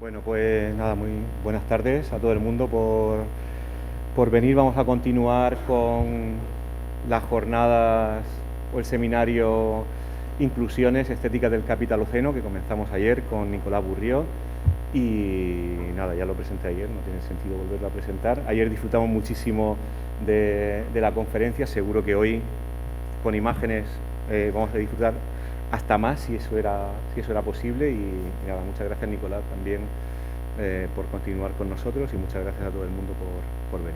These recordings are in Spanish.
Bueno, pues nada, muy buenas tardes a todo el mundo por venir. Vamos a continuar con las jornadas o el seminario Inclusiones Estéticas del Capitaloceno que comenzamos ayer con Nicolás Burrió. Y nada, ya lo presenté ayer, no tiene sentido volverlo a presentar. Ayer disfrutamos muchísimo de la conferencia, seguro que hoy con imágenes vamos a disfrutar hasta más si eso era posible. Y nada, muchas gracias Nicolás también por continuar con nosotros y muchas gracias a todo el mundo por venir.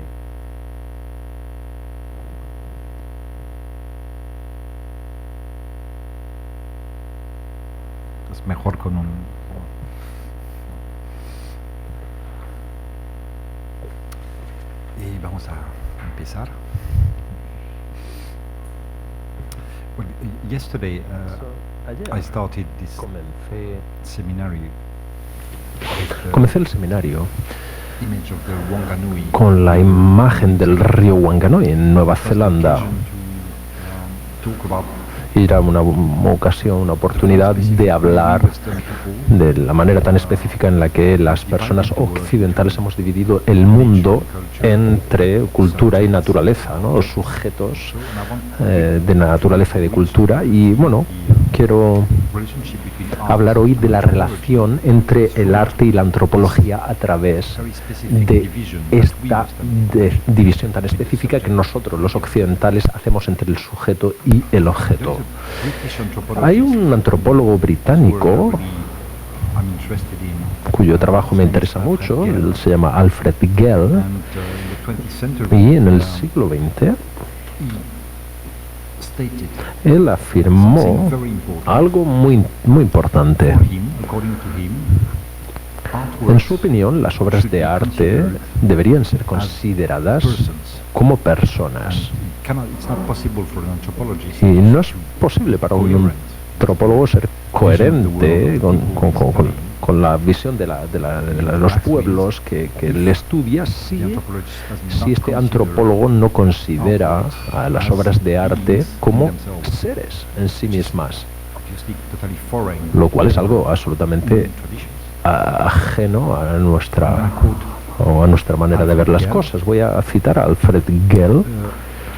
Es mejor con un... Y vamos a empezar. Well, yesterday I started this seminary. Comencé el seminario Image of the Wanganui. con la imagen del río Wanganui en Nueva Zelanda. Talk about Era una ocasión, una oportunidad de hablar de la manera tan específica en la que las personas occidentales hemos dividido el mundo entre cultura y naturaleza, ¿no? Los sujetos de naturaleza y de cultura. Y bueno, quiero relationship between art hablar hoy de la relación entre el arte y la antropología a través de esta división tan específica que nosotros, los occidentales, hacemos entre el sujeto y el objeto. Hay un antropólogo británico I'm interested in, cuyo trabajo me interesa mucho, él se llama Alfred Gell, and in the 20th century y en el siglo XX stated él afirmó algo muy importante. for him, according to him, En su opinión, las obras de arte deberían ser consideradas como personas. It's not possible for an anthropologist Y no es posible para un antropólogo ser coherente con la visión de los pueblos que él estudia si este antropólogo no considera a las obras de arte como seres en sí mismas, obviously totally foreign lo cual es algo absolutamente traditions. ajeno a nuestra manera de ver las cosas. Voy a citar a Alfred Gell.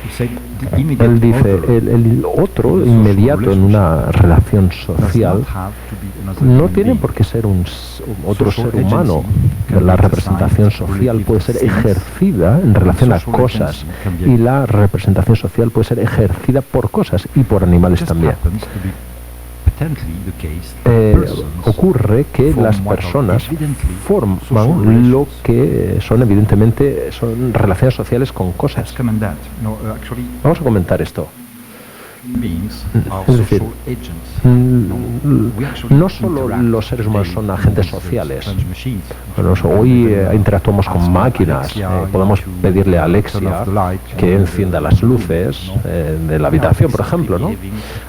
He said the immediate Él dice, other el otro inmediato en una relación social no tiene por qué ser otro ser humano. La representación social puede ser ejercida en relación a cosas y la representación social puede ser ejercida por cosas y por animales también. Ocurre que las personas forman lo que son evidentemente son relaciones sociales con cosas. Vamos a comentar esto. Es decir, no solo los seres humanos son agentes sociales. Bueno, hoy interactuamos con máquinas. Podemos pedirle a Alexia que encienda las luces de la habitación, por ejemplo, ¿no?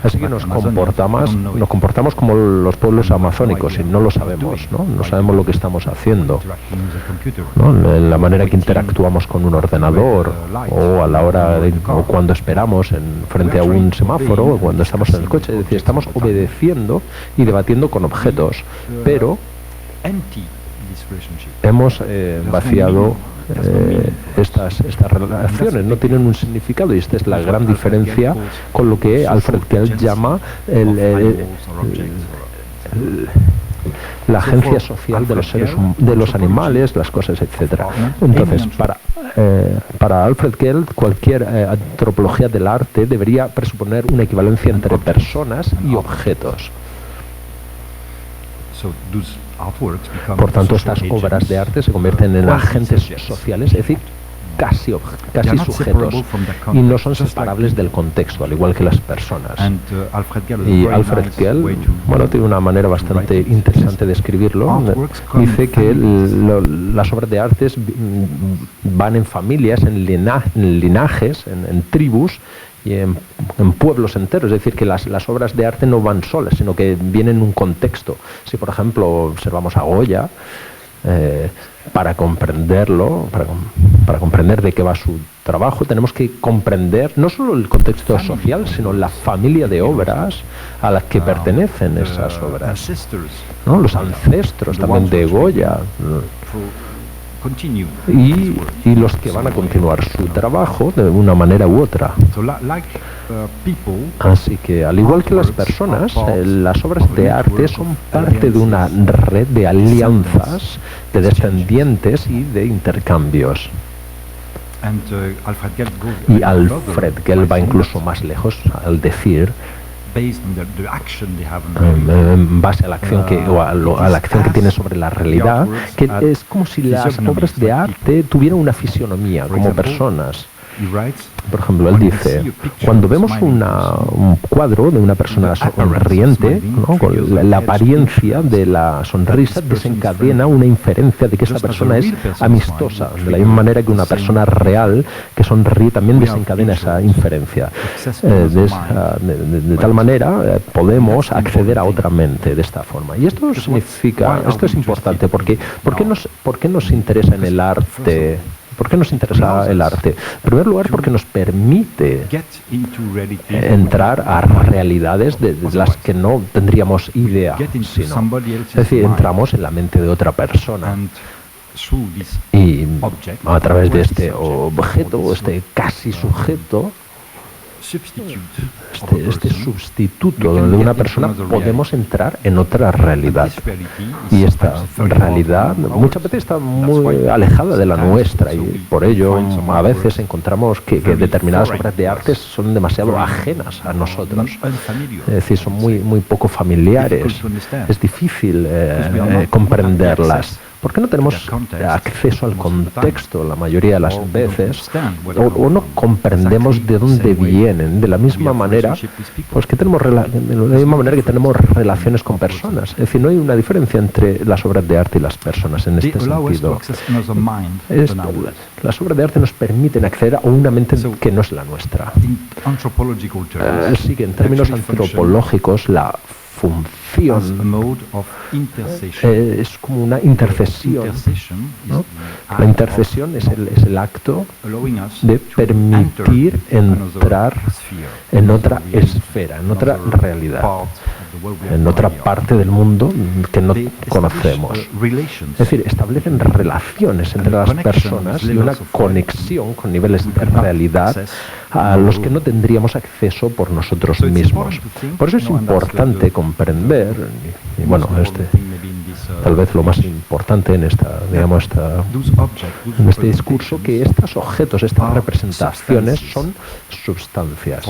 Así que nos comportamos como los pueblos amazónicos y no lo sabemos, ¿no? No sabemos lo que estamos haciendo, ¿no? En la manera que interactuamos con un ordenador o a la hora o cuando esperamos frente a un semáforo o cuando estamos en el coche. Es decir, estamos obedeciendo y debatiendo con objetos, pero hemos vaciado estas relaciones, no tienen un significado, y esta es la gran diferencia con lo que Alfred Gell llama la agencia social de los seres de los animales, las cosas, etcétera. Entonces, para Alfred Gell, cualquier antropología del arte debería presuponer una equivalencia entre personas y objetos. Por tanto, estas obras de arte se convierten en agentes sociales, es decir, casi sujetos, y no son separables del contexto, al igual que las personas. Y Alfred Gell, bueno, tiene una manera bastante interesante de escribirlo. Dice que las obras de arte van en familias, en linajes, en tribus y en pueblos enteros. Es decir, que las obras de arte no van solas, sino que vienen en un contexto. Si, por ejemplo, observamos a Goya, para comprenderlo, para comprender de qué va su trabajo, tenemos que comprender no solo el contexto social, sino la familia de obras a las que pertenecen esas obras, ¿no? Los ancestros también de Goya, y los que van a continuar su trabajo de una manera u otra. Así que, al igual que las personas, las obras de arte son parte de una red de alianzas, de descendientes y de intercambios. Y Alfred Gell va incluso más lejos al decir, en base a la acción a la acción que tiene sobre la realidad, que es como si las obras de arte tuvieran una fisionomía como personas. Por ejemplo, él dice, cuando vemos un cuadro de una persona sonriente, ¿no? Con la apariencia de la sonrisa desencadena una inferencia de que esta persona es amistosa, de la misma manera que una persona real que sonríe también desencadena esa inferencia. De tal manera podemos acceder a otra mente de esta forma. Y esto significa, esto es importante, porque ¿por qué nos interesa en el arte? ¿Por qué nos interesa el arte? En primer lugar, porque nos permite entrar a realidades de las que no tendríamos idea, sino, es decir, entramos en la mente de otra persona. Y a través de este objeto, este casi sujeto, este sustituto de una persona, podemos entrar en otra realidad. Y esta realidad muchas veces está muy alejada de la nuestra, y por ello a veces encontramos que determinadas obras de arte son demasiado ajenas a nosotros. Es decir, son muy poco familiares. Es difícil comprenderlas. ¿Por qué no tenemos acceso al contexto la mayoría de las veces? O no comprendemos de dónde vienen. De la misma manera, pues que tenemos de la misma manera que tenemos relaciones con personas. Es decir, no hay una diferencia entre las obras de arte y las personas en este sentido. Las obras de arte nos permiten acceder a una mente que no es la nuestra. Así que en términos antropológicos, la función es como una intercesión, ¿no? La intercesión es el acto de permitir entrar en otra esfera, en otra realidad, en otra parte del mundo que no conocemos. Es decir, establecen relaciones entre las personas y una conexión con niveles de realidad a los que no tendríamos acceso por nosotros mismos. Por eso es importante comprender, y bueno, tal vez lo más importante en en este discurso, que estos objetos, estas representaciones son sustancias.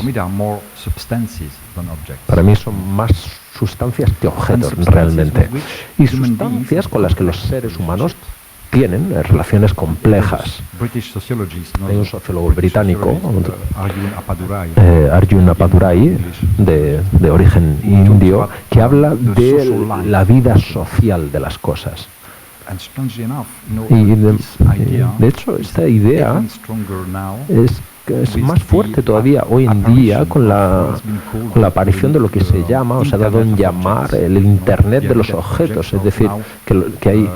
Para mí son más sustancias que objetos realmente, y sustancias con las que los seres humanos tienen relaciones complejas. Hay un sociólogo británico, Arjun Appadurai, de origen indio, que habla de la vida social de las cosas. Y de hecho, esta idea es más fuerte todavía hoy en día con la aparición de lo que se llama, o se ha dado en llamar, el Internet de los objetos. Es decir, que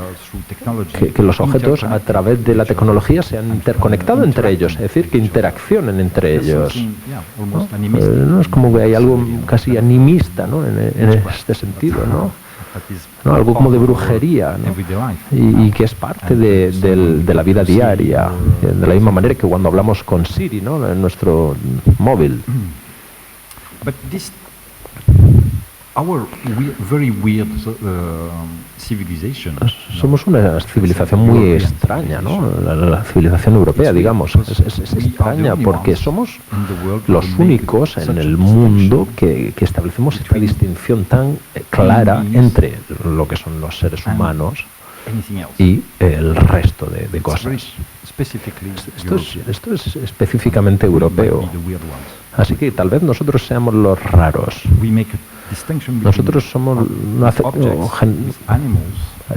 los objetos a través de la tecnología se han interconectado entre ellos, es decir, que interaccionen entre ellos. ¿No? Es como que hay algo casi animista, ¿no? en este sentido, ¿no? Algo como de brujería, ¿no? Y que es parte de la vida diaria, de la misma manera que cuando hablamos con Siri, ¿no? En nuestro móvil. Somos una civilización muy extraña, ¿no? La civilización europea, digamos, es extraña porque somos los únicos en el mundo que establecemos esta distinción tan clara entre lo que son los seres humanos y el resto de cosas. Esto es específicamente europeo. Así que tal vez nosotros seamos los raros. Nosotros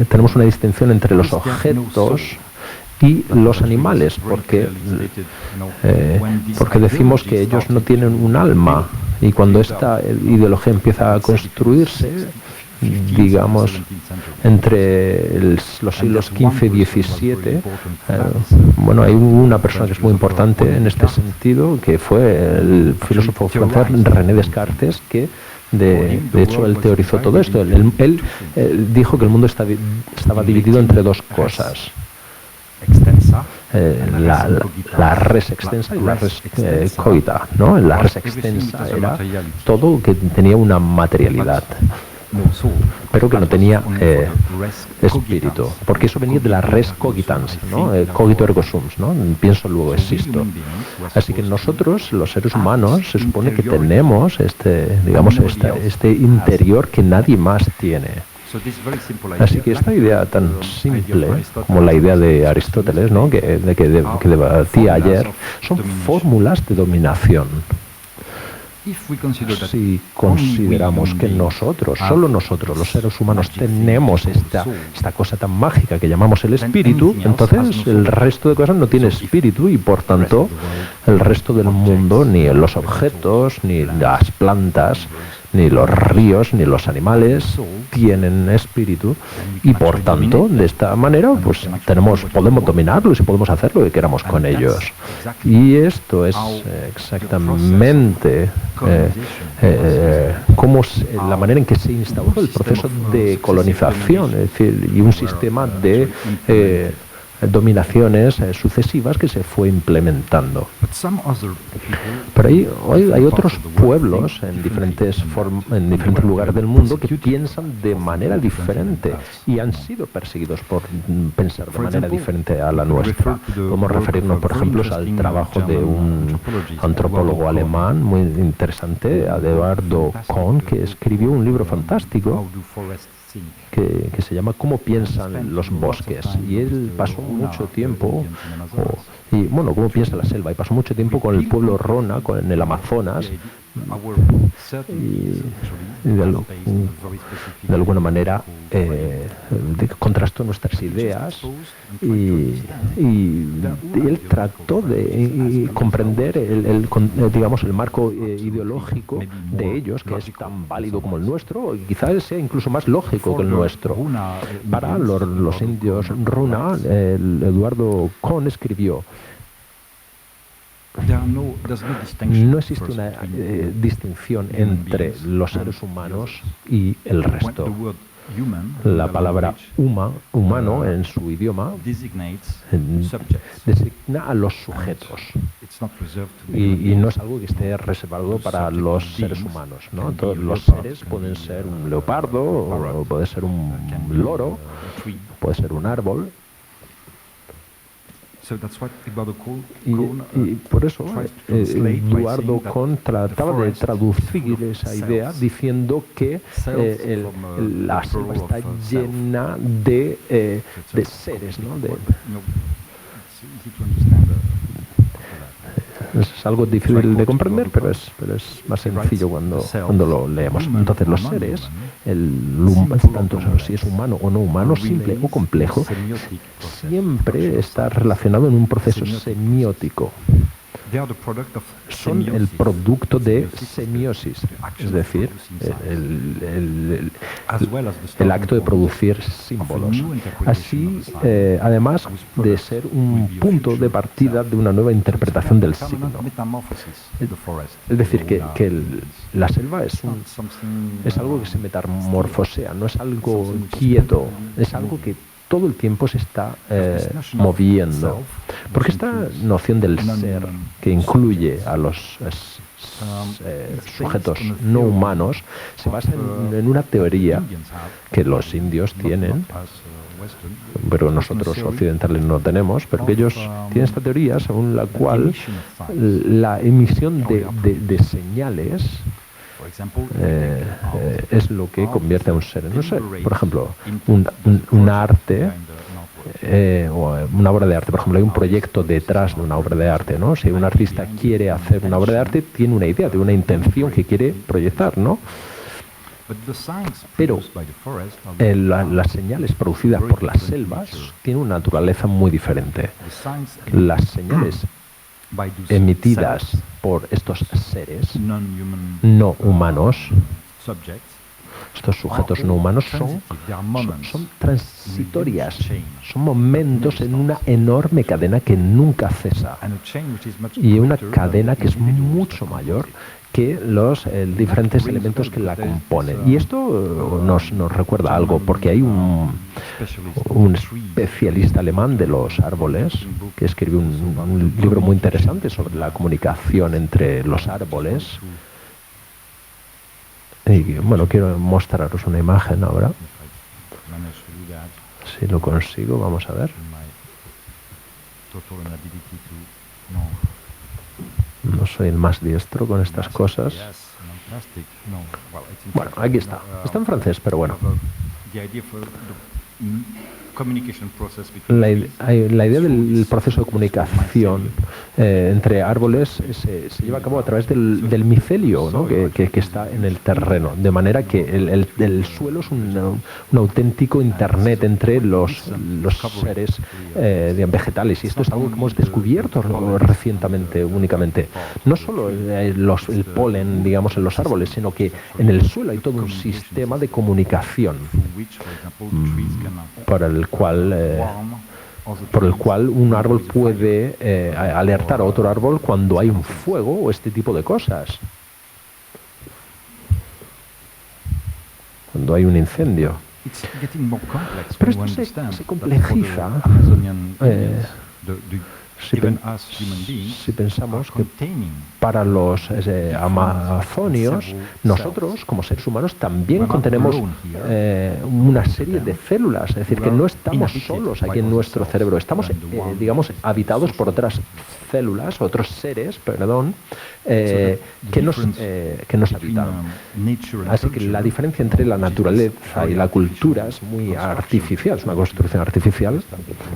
tenemos una distinción entre los objetos y los animales, porque decimos que ellos no tienen un alma, y cuando esta ideología empieza a construirse, digamos, entre los siglos XV y XVII. Bueno, hay una persona que es muy importante en este sentido, que fue el filósofo francés René Descartes, que de hecho él teorizó todo esto. Él dijo que el mundo estaba dividido entre dos cosas. La res extensa y la res cogita, ¿no? La res extensa era todo que tenía una materialidad, pero que no tenía espíritu, porque eso venía de la res cogitans, ¿no? Cogito ergo sum, ¿no? Pienso luego existo. Así que nosotros, los seres humanos, se supone que tenemos este interior que nadie más tiene. Así que esta idea tan simple como la idea de Aristóteles, ¿no? que debatía ayer, son fórmulas de dominación. Si consideramos que nosotros, solo nosotros, los seres humanos, tenemos esta cosa tan mágica que llamamos el espíritu, entonces el resto de cosas no tiene espíritu y por tanto el resto del mundo, ni los objetos, ni las plantas, ni los ríos, ni los animales tienen espíritu y por tanto de esta manera pues podemos dominarlos y podemos hacer lo que queramos con ellos. Y esto es exactamente la manera en que se instauró el proceso de colonización, es decir, y un sistema de dominaciones sucesivas que se fue implementando. Pero hay otros pueblos en diferentes lugares del mundo que piensan de manera diferente y han sido perseguidos por pensar de manera diferente a la nuestra. Podemos referirnos, por ejemplo, al trabajo de un antropólogo alemán muy interesante, Eduardo Kohn, que escribió un libro fantástico que se llama ¿Cómo piensan los bosques? Y él pasó mucho tiempo, ¿cómo piensa la selva? Y pasó mucho tiempo con el pueblo Rona, en el Amazonas, y de alguna manera contrastó nuestras ideas y él trató de comprender el marco ideológico de ellos, que es tan válido como el nuestro y quizás sea incluso más lógico que el nuestro. Para los indios Runa, Eduardo Kohn escribió: no existe una distinción entre los seres humanos y el resto. La palabra humano en su idioma designa a los sujetos y no es algo que esté reservado para los seres humanos, ¿no? Todos los seres pueden ser un leopardo, o puede ser un loro, puede ser un árbol. Y por eso Eduardo Kohn trataba de traducir esa idea diciendo que la selva está llena de seres, ¿no? Es algo difícil de comprender, pero es más sencillo cuando lo leemos. Entonces los seres, tanto si es humano o no humano, simple o complejo, siempre está relacionado en un proceso semiótico. Son el producto de semiosis, es decir, el acto de producir símbolos. Así, además de ser un punto de partida de una nueva interpretación del signo. Es decir, que la selva es algo que se metamorfosea, no es algo quieto, es algo que todo el tiempo se está moviendo. Porque esta noción del ser, que incluye a los sujetos no humanos, se basa en una teoría que los indios tienen, pero nosotros occidentales no tenemos, pero que ellos tienen esta teoría según la cual la emisión de señales es lo que convierte a un ser en un ser. Por ejemplo, un arte o una obra de arte. Por ejemplo, hay un proyecto detrás de una obra de arte, ¿no? Si un artista quiere hacer una obra de arte, tiene una idea, tiene una intención que quiere proyectar, ¿no? Pero las señales producidas por las selvas tienen una naturaleza muy diferente. Las señales emitidas por estos seres no humanos estos sujetos no humanos son transitorias, son momentos en una enorme cadena que nunca cesa, y una cadena que es mucho mayor que los diferentes elementos que la componen. Y esto nos recuerda algo, porque hay un especialista alemán de los árboles que escribió un libro muy interesante sobre la comunicación entre los árboles. Y bueno, quiero mostraros una imagen ahora. Si lo consigo, vamos a ver. No soy el más diestro con estas cosas. Bueno, aquí está. Está en francés, pero bueno. La idea del proceso de comunicación entre árboles se lleva a cabo a través del micelio, ¿no? que está en el terreno, de manera que el suelo es un auténtico internet entre los seres vegetales, y esto es algo que hemos descubierto recientemente únicamente. No solo el polen, digamos, en los árboles, sino que en el suelo hay todo un sistema de comunicación por el cual un árbol puede alertar a otro árbol cuando hay un fuego o este tipo de cosas. Cuando hay un incendio. Pero esto se complejiza si pensamos que para los amazonios, nosotros como seres humanos también contenemos una serie de células, es decir, que no estamos solos aquí en nuestro cerebro, estamos, digamos, habitados por otras células, otros seres, que nos habitan. Así que la diferencia entre la naturaleza y la cultura es muy artificial, es una construcción artificial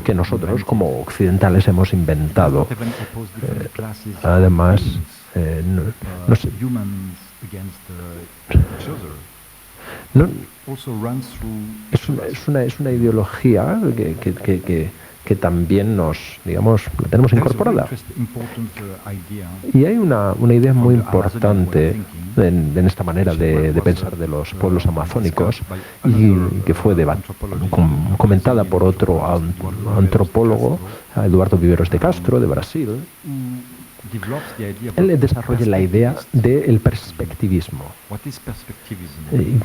que nosotros como occidentales hemos inventado. Además, es una ideología que también la tenemos incorporada. Y hay una idea muy importante en esta manera de pensar de los pueblos amazónicos, y que fue comentada por otro antropólogo, Eduardo Viveros de Castro, de Brasil. Él desarrolla la idea del perspectivismo.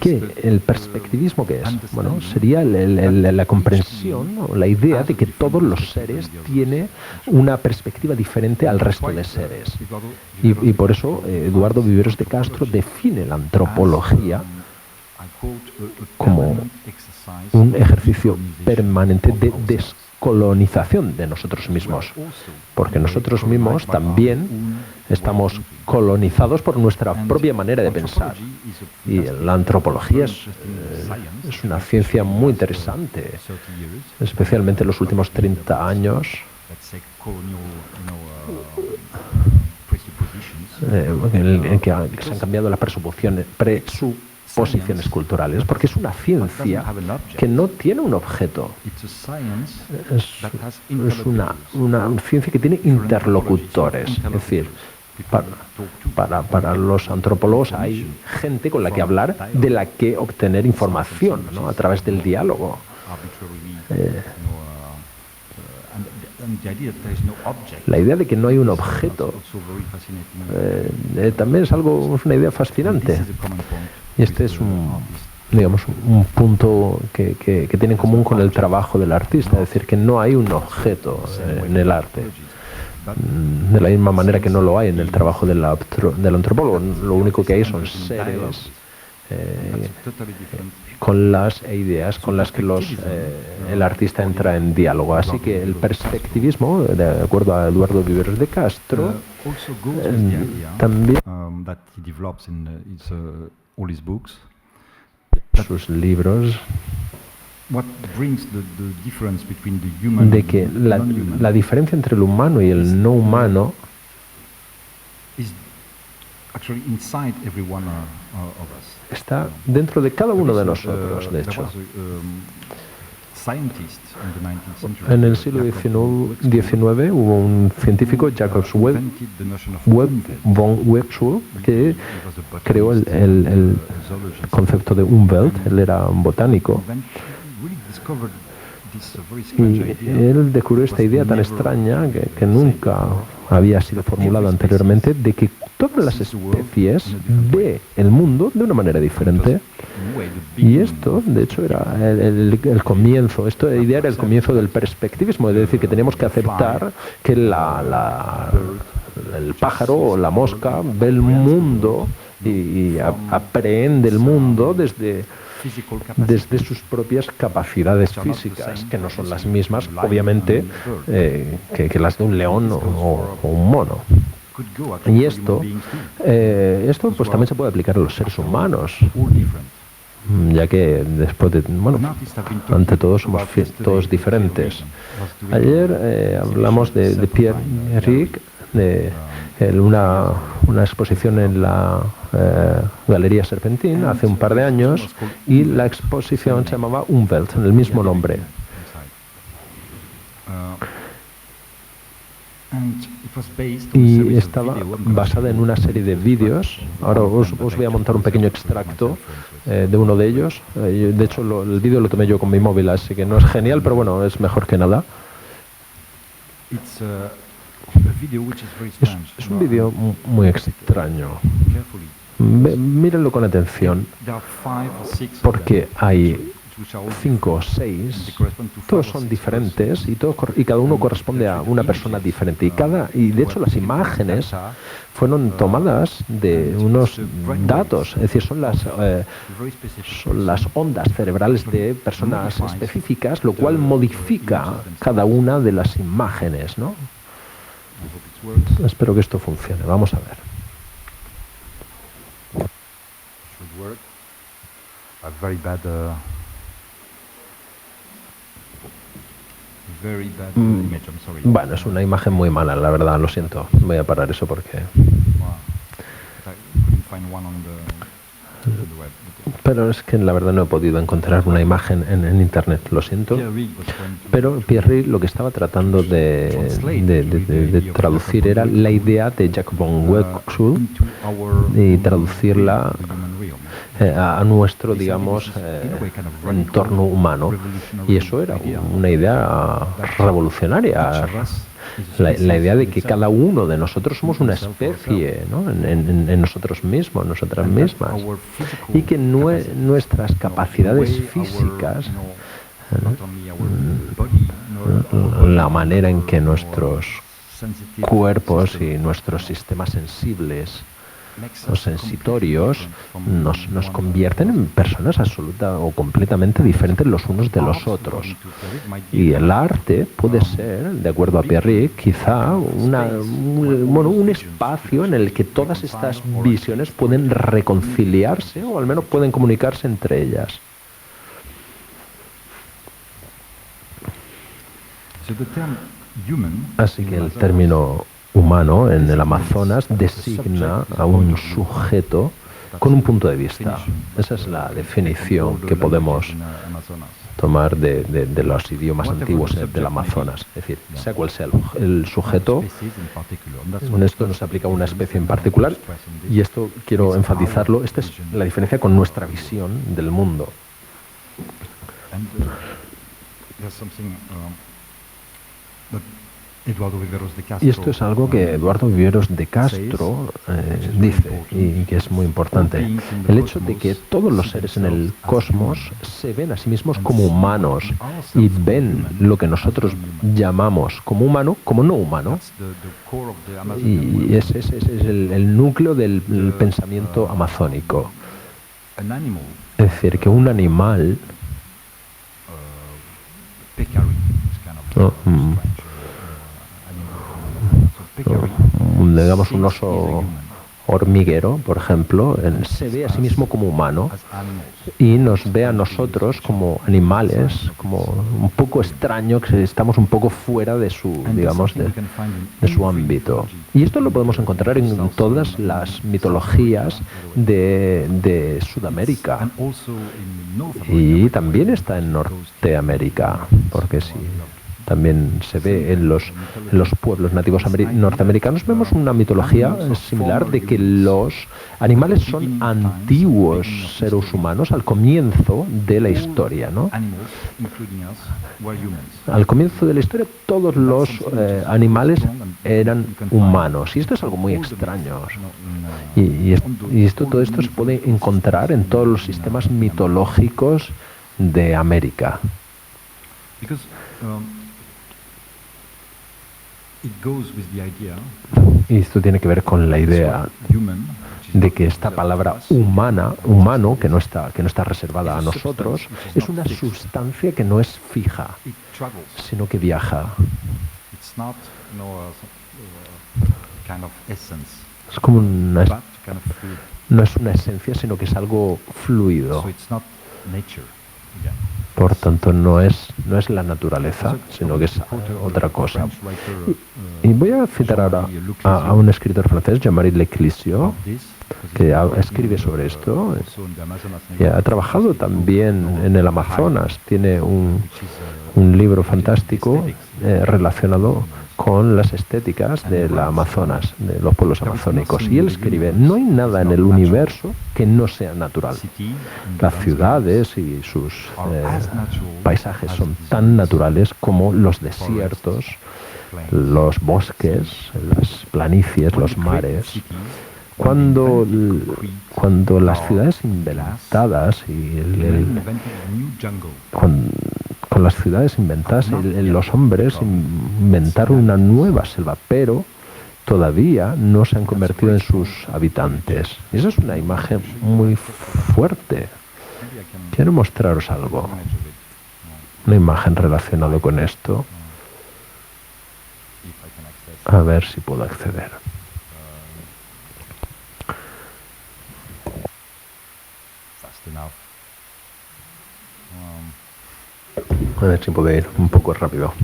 ¿Qué? ¿El perspectivismo qué es? Bueno, sería la comprensión o la idea de que todos los seres tienen una perspectiva diferente al resto de seres. Y por eso Eduardo Viveros de Castro define la antropología como un ejercicio permanente de descolonización de nosotros mismos, porque nosotros mismos también estamos colonizados por nuestra propia manera de pensar. Y la antropología es una ciencia muy interesante, especialmente en los últimos 30 años, en que se han cambiado las presuposiciones culturales, porque es una ciencia que no tiene un objeto. Es una ciencia que tiene interlocutores. Es decir, para los antropólogos hay gente con la que hablar, de la que obtener información, ¿no? A través del diálogo. La idea de que no hay un objeto también es una idea fascinante. Y este es un punto que tiene en común con el trabajo del artista, es decir, que no hay un objeto en el arte, de la misma manera que no lo hay en el trabajo del antropólogo. Lo único que hay son seres con las ideas con las que el artista entra en diálogo. Así que el perspectivismo, de acuerdo a Eduardo Viveros de Castro, también sus libros, de que la diferencia entre el humano y el no humano está dentro de cada uno de nosotros, de hecho. En el siglo XIX hubo un científico, Jacob von Wechsel, que creó el concepto de Umwelt. Él era un botánico. Y él descubrió esta idea tan extraña que nunca había sido formulada anteriormente, de que todas las especies ve el mundo de una manera diferente. Y esto, de hecho, era el comienzo. Esta idea era el comienzo del perspectivismo, es decir, que teníamos que aceptar que el pájaro o la mosca ve el mundo y aprehende el mundo desde sus propias capacidades físicas, que no son las mismas, obviamente, que las de un león o un mono. Y esto pues también se puede aplicar a los seres humanos, ya que después de, ante todo somos todos diferentes. Ayer hablamos de Pierre Ric, de una exposición en la Galería Serpentín hace un par de años, y la exposición se llamaba Umwelt, en el mismo nombre. Y estaba basada en una serie de vídeos. Ahora os voy a montar un pequeño extracto de uno de ellos. De hecho, el vídeo lo tomé yo con mi móvil, así que no es genial, pero bueno, es mejor que nada. Es un vídeo muy extraño. Mírenlo con atención, porque hay 5 o 6, todos son diferentes y cada uno corresponde a una persona diferente. Y de hecho las imágenes fueron tomadas de unos datos, es decir, son las ondas cerebrales de personas específicas, lo cual modifica cada una de las imágenes, ¿no? Espero que esto funcione. Vamos a ver. Bueno, es una imagen muy mala, la verdad, lo siento. Voy a parar eso porque... Pero es que la verdad no he podido encontrar una imagen en internet, lo siento. Pero Pierre Ric lo que estaba tratando de traducir era la idea de Jacob von Wechsel y traducirla a nuestro, digamos, entorno humano. Y eso era una idea revolucionaria. La idea de que cada uno de nosotros somos una especie, ¿no? en nosotros mismos, nosotras mismas, y que nuestras capacidades físicas, la manera en que nuestros cuerpos y nuestros sistemas sensibles, los sensitorios, nos convierten en personas absoluta o completamente diferentes los unos de los otros. Y el arte puede ser, de acuerdo a Pierre Ric, quizá un espacio en el que todas estas visiones pueden reconciliarse o al menos pueden comunicarse entre ellas. Así que el término humano en el Amazonas designa a un sujeto con un punto de vista. Esa es la definición que podemos tomar de los idiomas antiguos del Amazonas. Es decir, sea cual sea el sujeto, con esto no se aplica a una especie en particular, y esto quiero enfatizarlo, esta es la diferencia con nuestra visión del mundo. Y esto es algo que Eduardo Viveros de Castro dice, y que es muy importante. El hecho de que todos los seres en el cosmos se ven a sí mismos como humanos y ven lo que nosotros llamamos como humano, como no humano. Y ese es el núcleo del pensamiento amazónico. Es decir, que un animal... digamos un oso hormiguero, por ejemplo, se ve a sí mismo como humano y nos ve a nosotros como animales, como un poco extraño, que estamos un poco fuera de su, digamos, de su ámbito. Y esto lo podemos encontrar en todas las mitologías de Sudamérica. Y también está en Norteamérica, porque sí. También se ve en los pueblos nativos norteamericanos. Vemos una mitología similar de que los animales son antiguos seres humanos al comienzo de la historia, ¿no? Al comienzo de la historia todos los animales eran humanos. Y esto es algo muy extraño. Y todo esto se puede encontrar en todos los sistemas mitológicos de América. Y esto tiene que ver con la idea de que esta palabra humano, que no está reservada a nosotros, es una sustancia que no es fija, sino que viaja. Es como no es una esencia, sino que es algo fluido. Por tanto, no es la naturaleza, sino que es otra cosa. Y voy a citar ahora a un escritor francés, Jean-Marie Leclisio, que escribe sobre esto. Y ha trabajado también en el Amazonas. Tiene un libro fantástico relacionado con las estéticas del Amazonas, de los pueblos amazónicos. Y él escribe: no hay nada en el universo que no sea natural. Las ciudades y sus paisajes son tan naturales como los desiertos, los bosques, las planicies, los mares. Cuando las ciudades inventadas con las ciudades inventadas, los hombres inventaron una nueva selva, pero todavía no se han convertido en sus habitantes. Y esa es una imagen muy fuerte. Quiero mostraros algo, una imagen relacionada con esto. A ver si puedo acceder. A ver si puedo ir un poco rápido.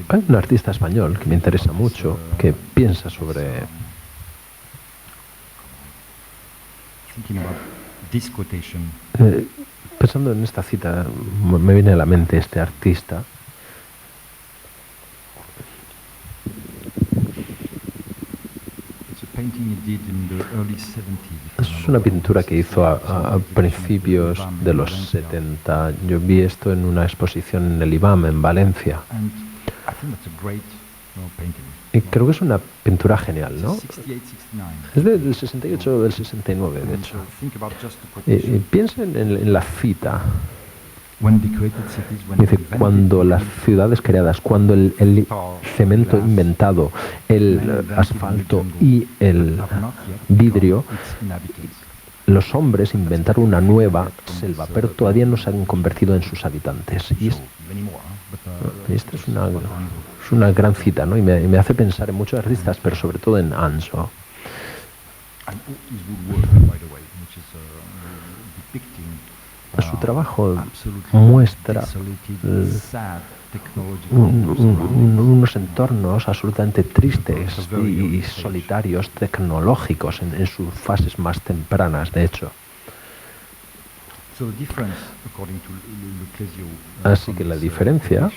Hay un artista español que me interesa mucho, que piensa sobre pensando en esta cita, me viene a la mente este artista. Es una pintura que hizo a principios de los 70. Yo vi esto en una exposición en el IBAM, en Valencia. Y creo que es una pintura genial, ¿no? Es del 68 o del 69, de hecho. Y piensen en la cita. Dice, cuando las ciudades creadas, cuando el cemento inventado, el asfalto y el vidrio, los hombres inventaron una nueva selva, pero todavía no se han convertido en sus habitantes. Y esta es una gran cita, ¿no? Y me hace pensar en muchos artistas, pero sobre todo en Anso. Su trabajo muestra unos entornos absolutamente tristes y solitarios tecnológicos en sus fases más tempranas, de hecho. Así que la diferencia,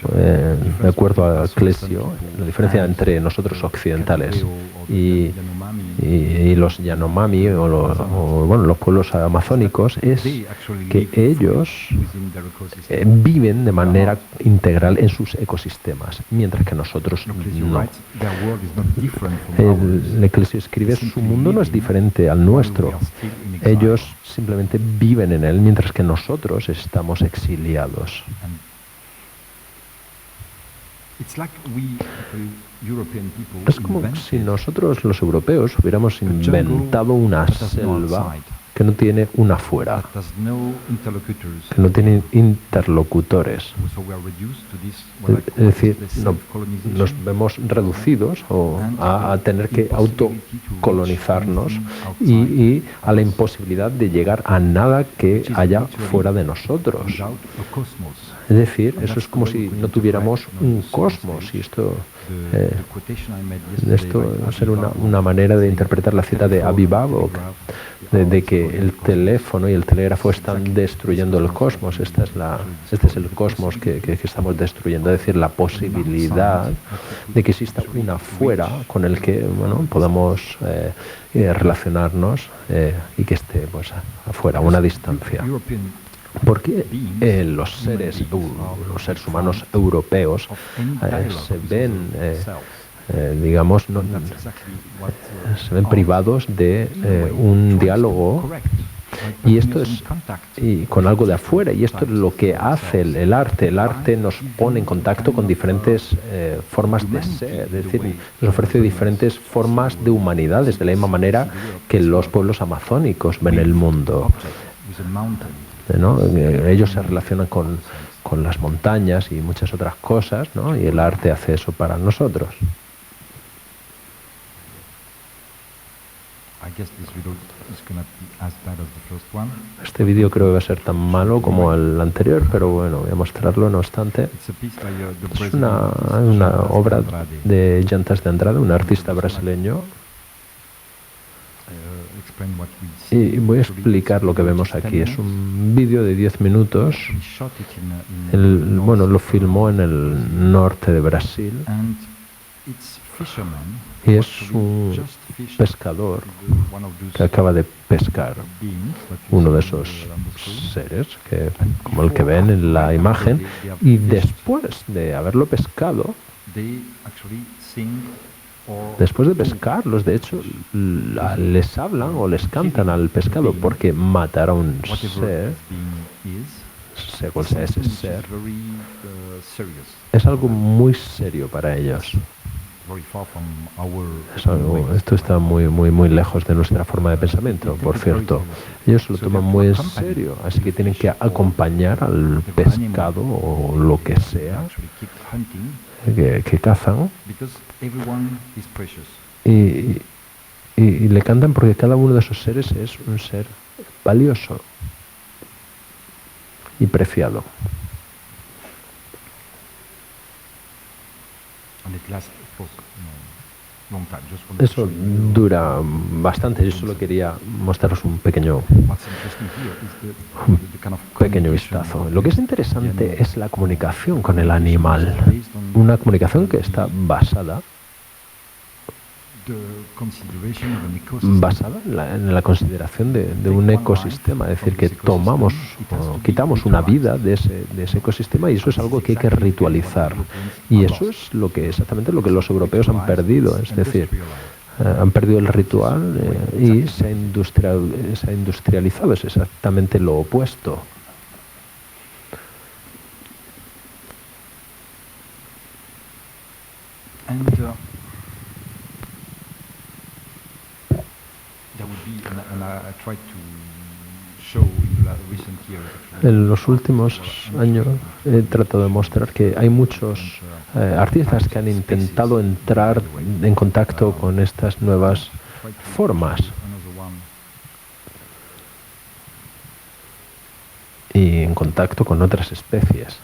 de acuerdo a Clesio, la diferencia entre nosotros occidentales y los Yanomami o los pueblos amazónicos es que ellos viven de manera integral en sus ecosistemas, mientras que nosotros no. El Clesio escribe: su mundo no es diferente al nuestro. Ellos simplemente viven en él, mientras que nosotros estamos exiliados. Es como si nosotros, los europeos, hubiéramos inventado una selva que no tiene un afuera, that has no interlocutors. que no tiene interlocutores. So we are reduced to this, what I Es call decir, the nos self-colonization. vemos reducidos a tener que autocolonizarnos y a la imposibilidad de llegar a nada que haya fuera de nosotros. Without a cosmos. Es decir, eso es como si no tuviéramos un cosmos, y esto va a ser una manera de interpretar la cita de Avi Babok, de que el teléfono y el telégrafo están destruyendo el cosmos. Este es el cosmos que estamos destruyendo, es decir, la posibilidad de que exista un afuera con el que podamos relacionarnos y que esté pues afuera, a una distancia. Porque los seres humanos europeos se ven, digamos, se ven privados de un diálogo, y esto es con algo de afuera, y esto es lo que hace el arte. El arte nos pone en contacto con diferentes formas de ser, es decir, nos ofrece diferentes formas de humanidades, de la misma manera que los pueblos amazónicos ven el mundo, ¿no? Ellos se relacionan con las montañas y muchas otras cosas, ¿no? Y el arte hace eso para nosotros. Este vídeo creo que va a ser tan malo como el anterior, pero bueno, voy a mostrarlo no obstante. Es una obra de Jantas de Andrade, un artista brasileño. Y voy a explicar lo que vemos aquí. Es un vídeo de 10 minutos. Lo filmó en el norte de Brasil. Y es un pescador que acaba de pescar uno de esos seres, como el que ven en la imagen. Y después de haberlo pescado, después de pescarlos, de hecho, les hablan o les cantan al pescado, porque matar a un ser, sea cual sea ese ser, es algo muy serio para ellos. Esto está muy lejos de nuestra forma de pensamiento, por cierto. Ellos lo toman muy en serio, así que tienen que acompañar al pescado o lo que sea que cazan, y le cantan porque cada uno de esos seres es un ser valioso y preciado. Eso dura bastante. Yo solo quería mostraros un pequeño vistazo. Lo que es interesante es la comunicación con el animal. Una comunicación que está basada en la consideración de un ecosistema, es decir, que quitamos una vida de ese ecosistema, y eso es algo que hay que ritualizar, y eso es exactamente lo que los europeos han perdido, es decir, han perdido el ritual y se ha industrializado, es exactamente lo opuesto. En los últimos años he tratado de mostrar que hay muchos artistas que han intentado entrar en contacto con estas nuevas formas y en contacto con otras especies.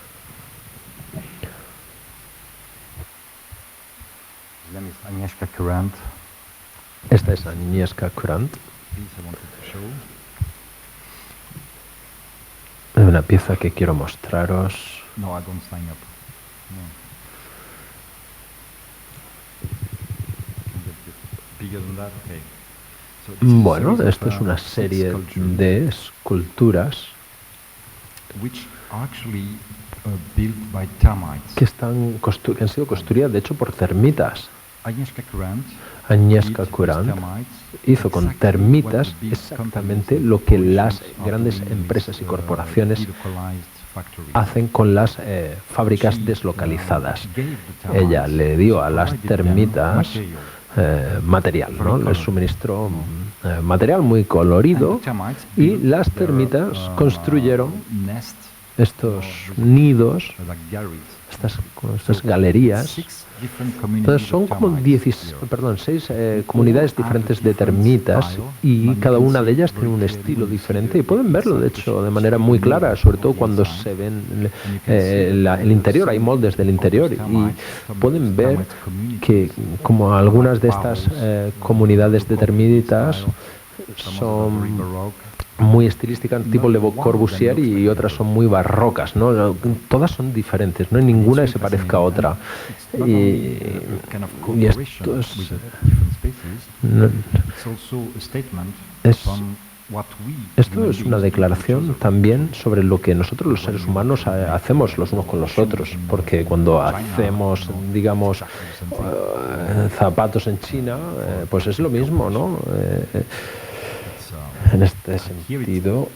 Esta es Agnieszka Kurant. Es una pieza que quiero mostraros. Bueno, esto es una serie de esculturas que han sido construidas, de hecho, por termitas. Agnieszka Kurant hizo con termitas exactamente lo que las grandes empresas y corporaciones hacen con las fábricas deslocalizadas. Ella le dio a las termitas material, ¿no? Les suministró material muy colorido, y las termitas construyeron estos nidos, estas galerías. Entonces son como 6 comunidades diferentes de termitas, y cada una de ellas tiene un estilo diferente, y pueden verlo de hecho de manera muy clara, sobre todo cuando se ven el interior. Hay moldes del interior, y pueden ver que como algunas de estas comunidades de termitas son muy estilísticas, tipo Le Corbusier, y otras son muy barrocas, ¿no? Todas son diferentes, no hay ninguna que se parezca a otra. Y esto es una declaración también sobre lo que nosotros los seres humanos hacemos los unos con los otros, porque cuando hacemos, digamos, zapatos en China, pues es lo mismo, ¿no? En este sentido,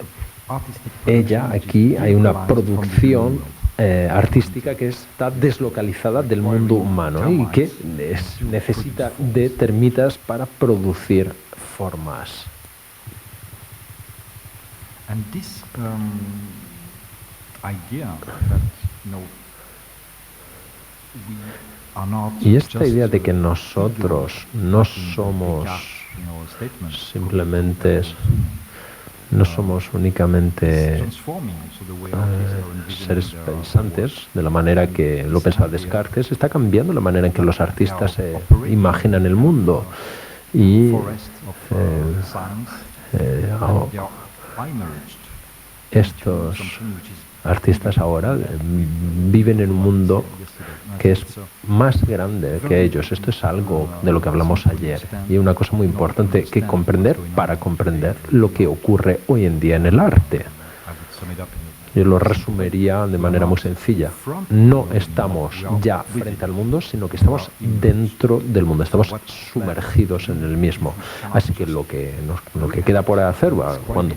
aquí hay una producción artística que está deslocalizada del mundo humano, y que necesita de termitas para producir formas. Y esta idea de que nosotros no somos no somos únicamente seres pensantes, de la manera que lo pensaba Descartes, está cambiando la manera en que los artistas imaginan el mundo. Y estos artistas ahora viven en un mundo que es más grande que ellos. Esto es algo de lo que hablamos ayer, y una cosa muy importante que comprender para comprender lo que ocurre hoy en día en el arte. Yo lo resumiría de manera muy sencilla. No estamos ya frente al mundo, sino que estamos dentro del mundo, estamos sumergidos en el mismo. Así que lo que queda por hacer,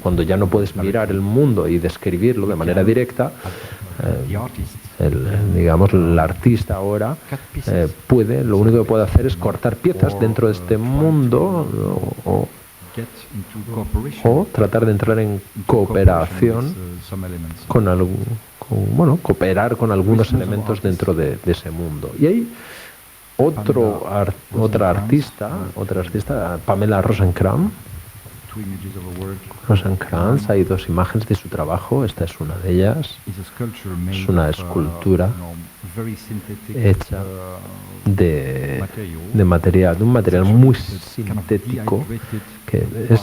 cuando ya no puedes mirar el mundo y describirlo de manera directa, el artista ahora lo único que puede hacer es cortar piezas dentro de este mundo, o tratar de entrar en cooperación cooperar con algunos elementos dentro de ese mundo. Y hay otra artista, Pamela Rosenkrantz. Hay 2 imágenes de su trabajo. Esta es una de ellas. Es una escultura hecha de un material muy sintético, que es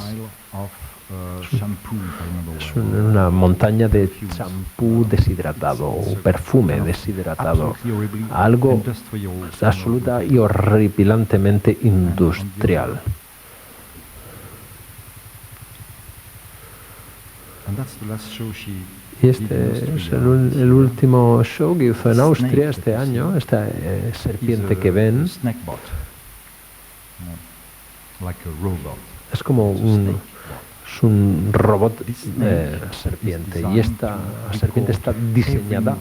una montaña de champú deshidratado, o perfume deshidratado, algo absoluta y horripilantemente industrial. Y este es el último show que hizo en Austria este año, esta serpiente que ven. Es como un robot serpiente, y esta serpiente está diseñada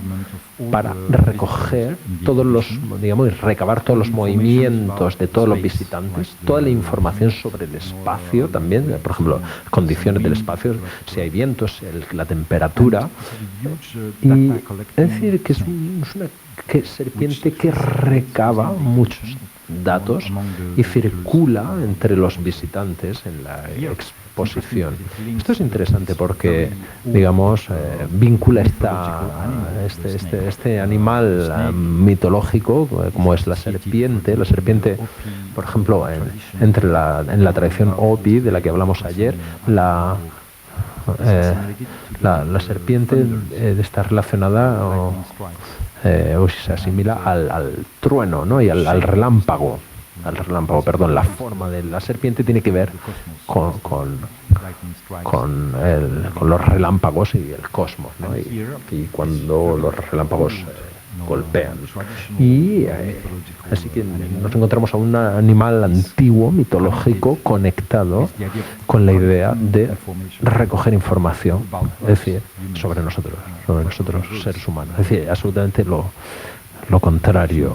para recoger y recabar todos los movimientos de todos los visitantes, toda la información sobre el espacio también, por ejemplo, condiciones del espacio, si hay vientos, la temperatura. Y es decir, que es una serpiente que recaba muchos datos y circula entre los visitantes en la exposición. Esto es interesante porque, digamos, vincula este animal mitológico, como es la serpiente. La serpiente, por ejemplo, en la tradición Hopi, de la que hablamos ayer, la serpiente está relacionada o se asimila al trueno, ¿no? Y al relámpago. La forma de la serpiente tiene que ver con los relámpagos y el cosmos, ¿no? Y cuando los relámpagos golpean. Y así que nos encontramos a un animal antiguo, mitológico, conectado con la idea de recoger información, es decir, sobre nosotros seres humanos. Es decir, absolutamente lo contrario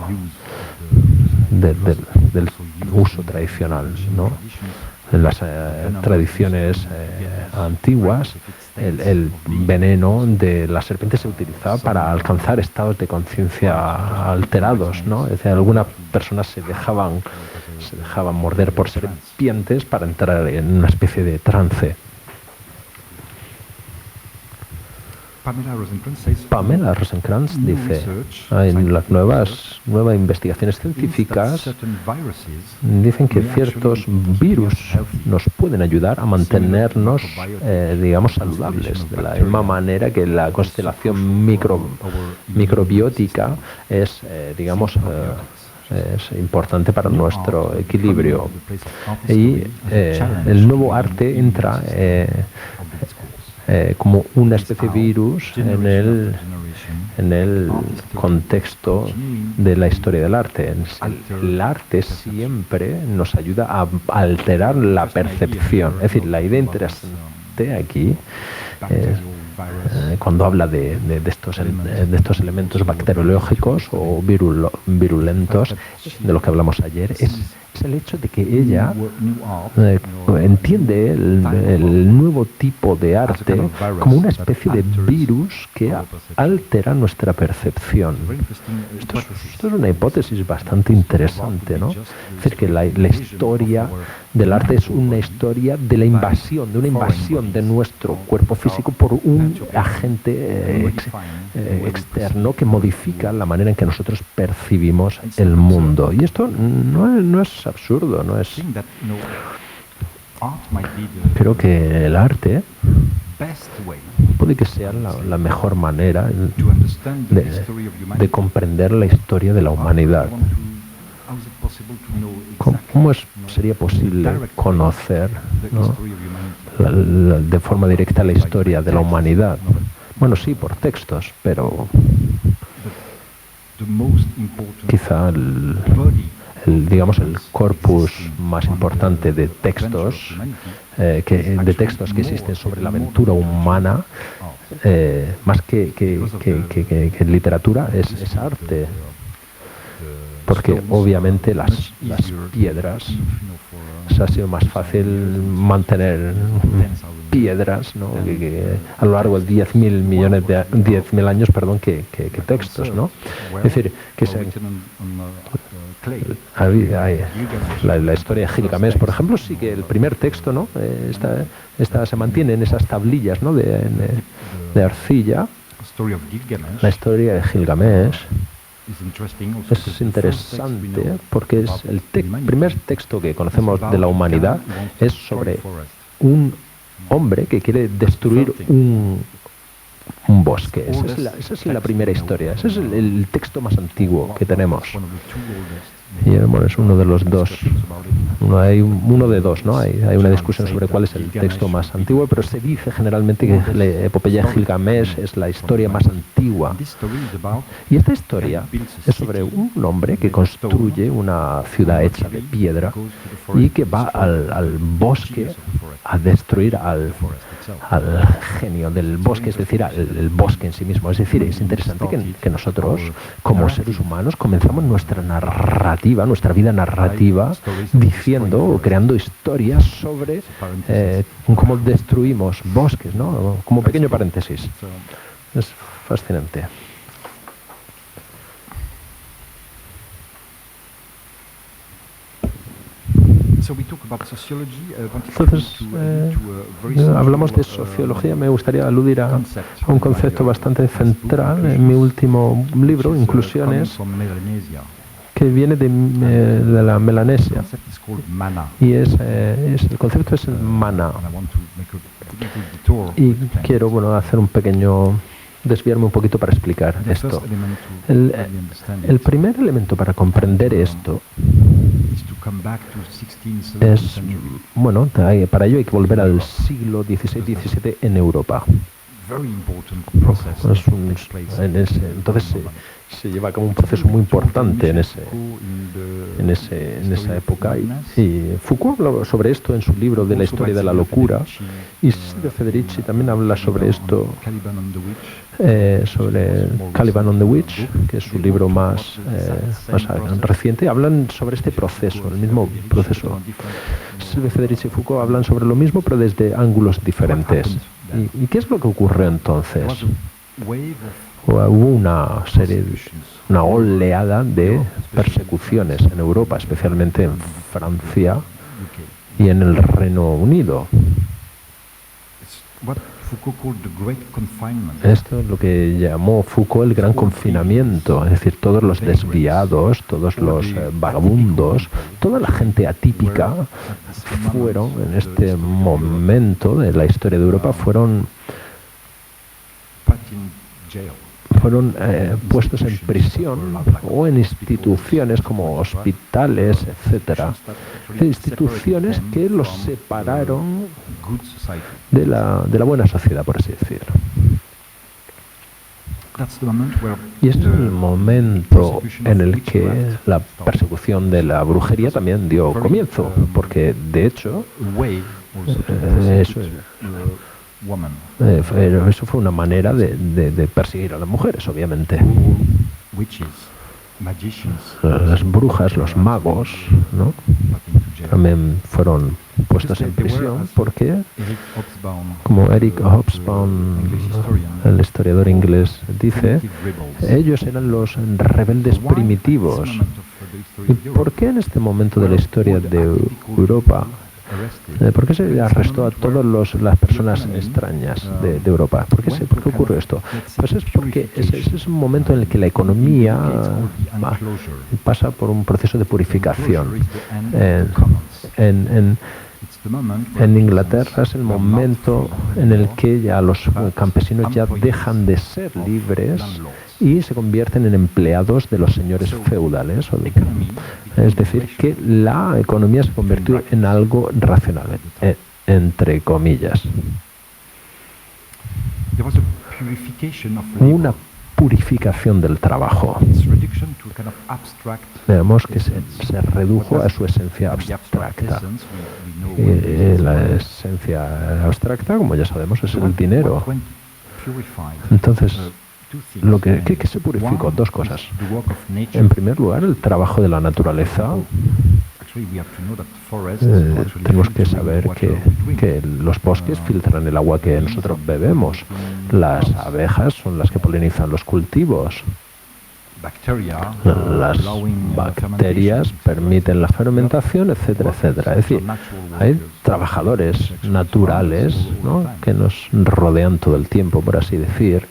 del uso tradicional, ¿no? en las tradiciones antiguas, el veneno de la serpiente se utilizaba para alcanzar estados de conciencia alterados, ¿no? Es decir, algunas personas se dejaban morder por serpientes para entrar en una especie de trance. Pamela Rosenkrantz dice, en las nuevas investigaciones científicas dicen que ciertos virus nos pueden ayudar a mantenernos, digamos, saludables, de la misma manera que la constelación microbiótica es, digamos, es importante para nuestro equilibrio. Y el nuevo arte entra como una especie de virus en el contexto de la historia del arte. El arte siempre nos ayuda a alterar la percepción. Es decir, la idea interesante aquí cuando habla de estos elementos bacteriológicos o virulentos, de lo que hablamos ayer, es el hecho de que ella entiende el nuevo tipo de arte como una especie de virus que altera nuestra percepción. Esto es una hipótesis bastante interesante, ¿no? Es decir, que la historia del arte es una historia de la invasión, de nuestro cuerpo físico por un agente externo que modifica la manera en que nosotros percibimos el mundo. Y esto no es absurdo, no es... Creo que el arte puede que sea la mejor manera de comprender la historia de la humanidad. ¿Cómo sería posible conocer, ¿no?, de forma directa la historia de la humanidad? Bueno, sí, por textos, pero quizá digamos, el corpus más importante de textos que existen sobre la aventura humana, más que literatura, es arte. Porque obviamente las piedras, ha sido más fácil mantener piedras, ¿no?, que a lo largo de 10.000 años, perdón, que textos, ¿no? Es decir, que la historia de Gilgamesh, por ejemplo, sí que el primer texto, ¿no?, se mantiene en esas tablillas, ¿no?, de arcilla. La historia de Gilgamesh es interesante porque es el primer texto que conocemos de la humanidad, es sobre un hombre que quiere destruir un bosque. Esa es la primera historia, ese es el texto más antiguo que tenemos. Y bueno, es uno de los dos. Hay uno de dos, ¿no? Hay una discusión sobre cuál es el texto más antiguo, pero se dice generalmente que la epopeya de Gilgamesh es la historia más antigua. Y esta historia es sobre un hombre que construye una ciudad hecha de piedra y que va al bosque a destruir al genio del bosque, es decir, el bosque en sí mismo. Es decir, es interesante que nosotros, como seres humanos, comenzamos nuestra vida narrativa, diciendo o creando historias sobre cómo destruimos bosques, ¿no? Como pequeño paréntesis. Es fascinante. Entonces, hablamos de sociología. Me gustaría aludir a un concepto bastante central en mi último libro, Inclusiones, que viene de la Melanesia, y el concepto es el mana. Y quiero, hacer desviarme un poquito para explicar esto. El primer elemento para comprender esto es, para ello hay que volver al siglo XVI-XVII en Europa. Entonces se lleva a cabo un proceso muy importante en esa época, y Foucault habla sobre esto en su libro de la historia de la locura, y Silvio Federici también habla sobre esto, sobre Caliban on the Witch, que es su libro más reciente. Hablan sobre este proceso, el mismo proceso. Silvio Federici y Foucault hablan sobre lo mismo, pero desde ángulos diferentes. ¿Y qué es lo que ocurrió entonces? Hubo una oleada de persecuciones en Europa, especialmente en Francia y en el Reino Unido. Esto es lo que llamó Foucault el gran confinamiento, es decir, todos los desviados, todos los vagabundos, toda la gente atípica fueron, en este momento de la historia de Europa, fueron puestos en prisión o en instituciones como hospitales, etcétera, instituciones que los separaron de la buena sociedad, por así decirlo. Y este es el momento en el que la persecución de la brujería también dio comienzo, porque de hecho eso fue una manera de perseguir a las mujeres, obviamente. Las brujas, los magos, ¿no? También fueron puestos en prisión porque, como Eric Hobsbawm, el historiador inglés, dice, ellos eran los rebeldes primitivos. ¿Y por qué en este momento de la historia de Europa? ¿Por qué se arrestó a todas las personas extrañas de Europa? ¿Por qué ocurrió esto? Pues es porque es un momento en el que la economía pasa por un proceso de purificación. En Inglaterra es el momento en el que ya los campesinos ya dejan de ser libres y se convierten en empleados de los señores feudales. Es decir, que la economía se convirtió en algo racional, entre comillas. Una purificación del trabajo. Veamos que se redujo a su esencia abstracta. La esencia abstracta, como ya sabemos, es el dinero. Entonces, ¿qué se purificó? Dos cosas. En primer lugar, el trabajo de la naturaleza. Tenemos que saber que los bosques filtran el agua que nosotros bebemos. Las abejas son las que polinizan los cultivos. Las bacterias permiten la fermentación, etcétera, etcétera. Es decir, hay trabajadores naturales, ¿no?, que nos rodean todo el tiempo, por así decir.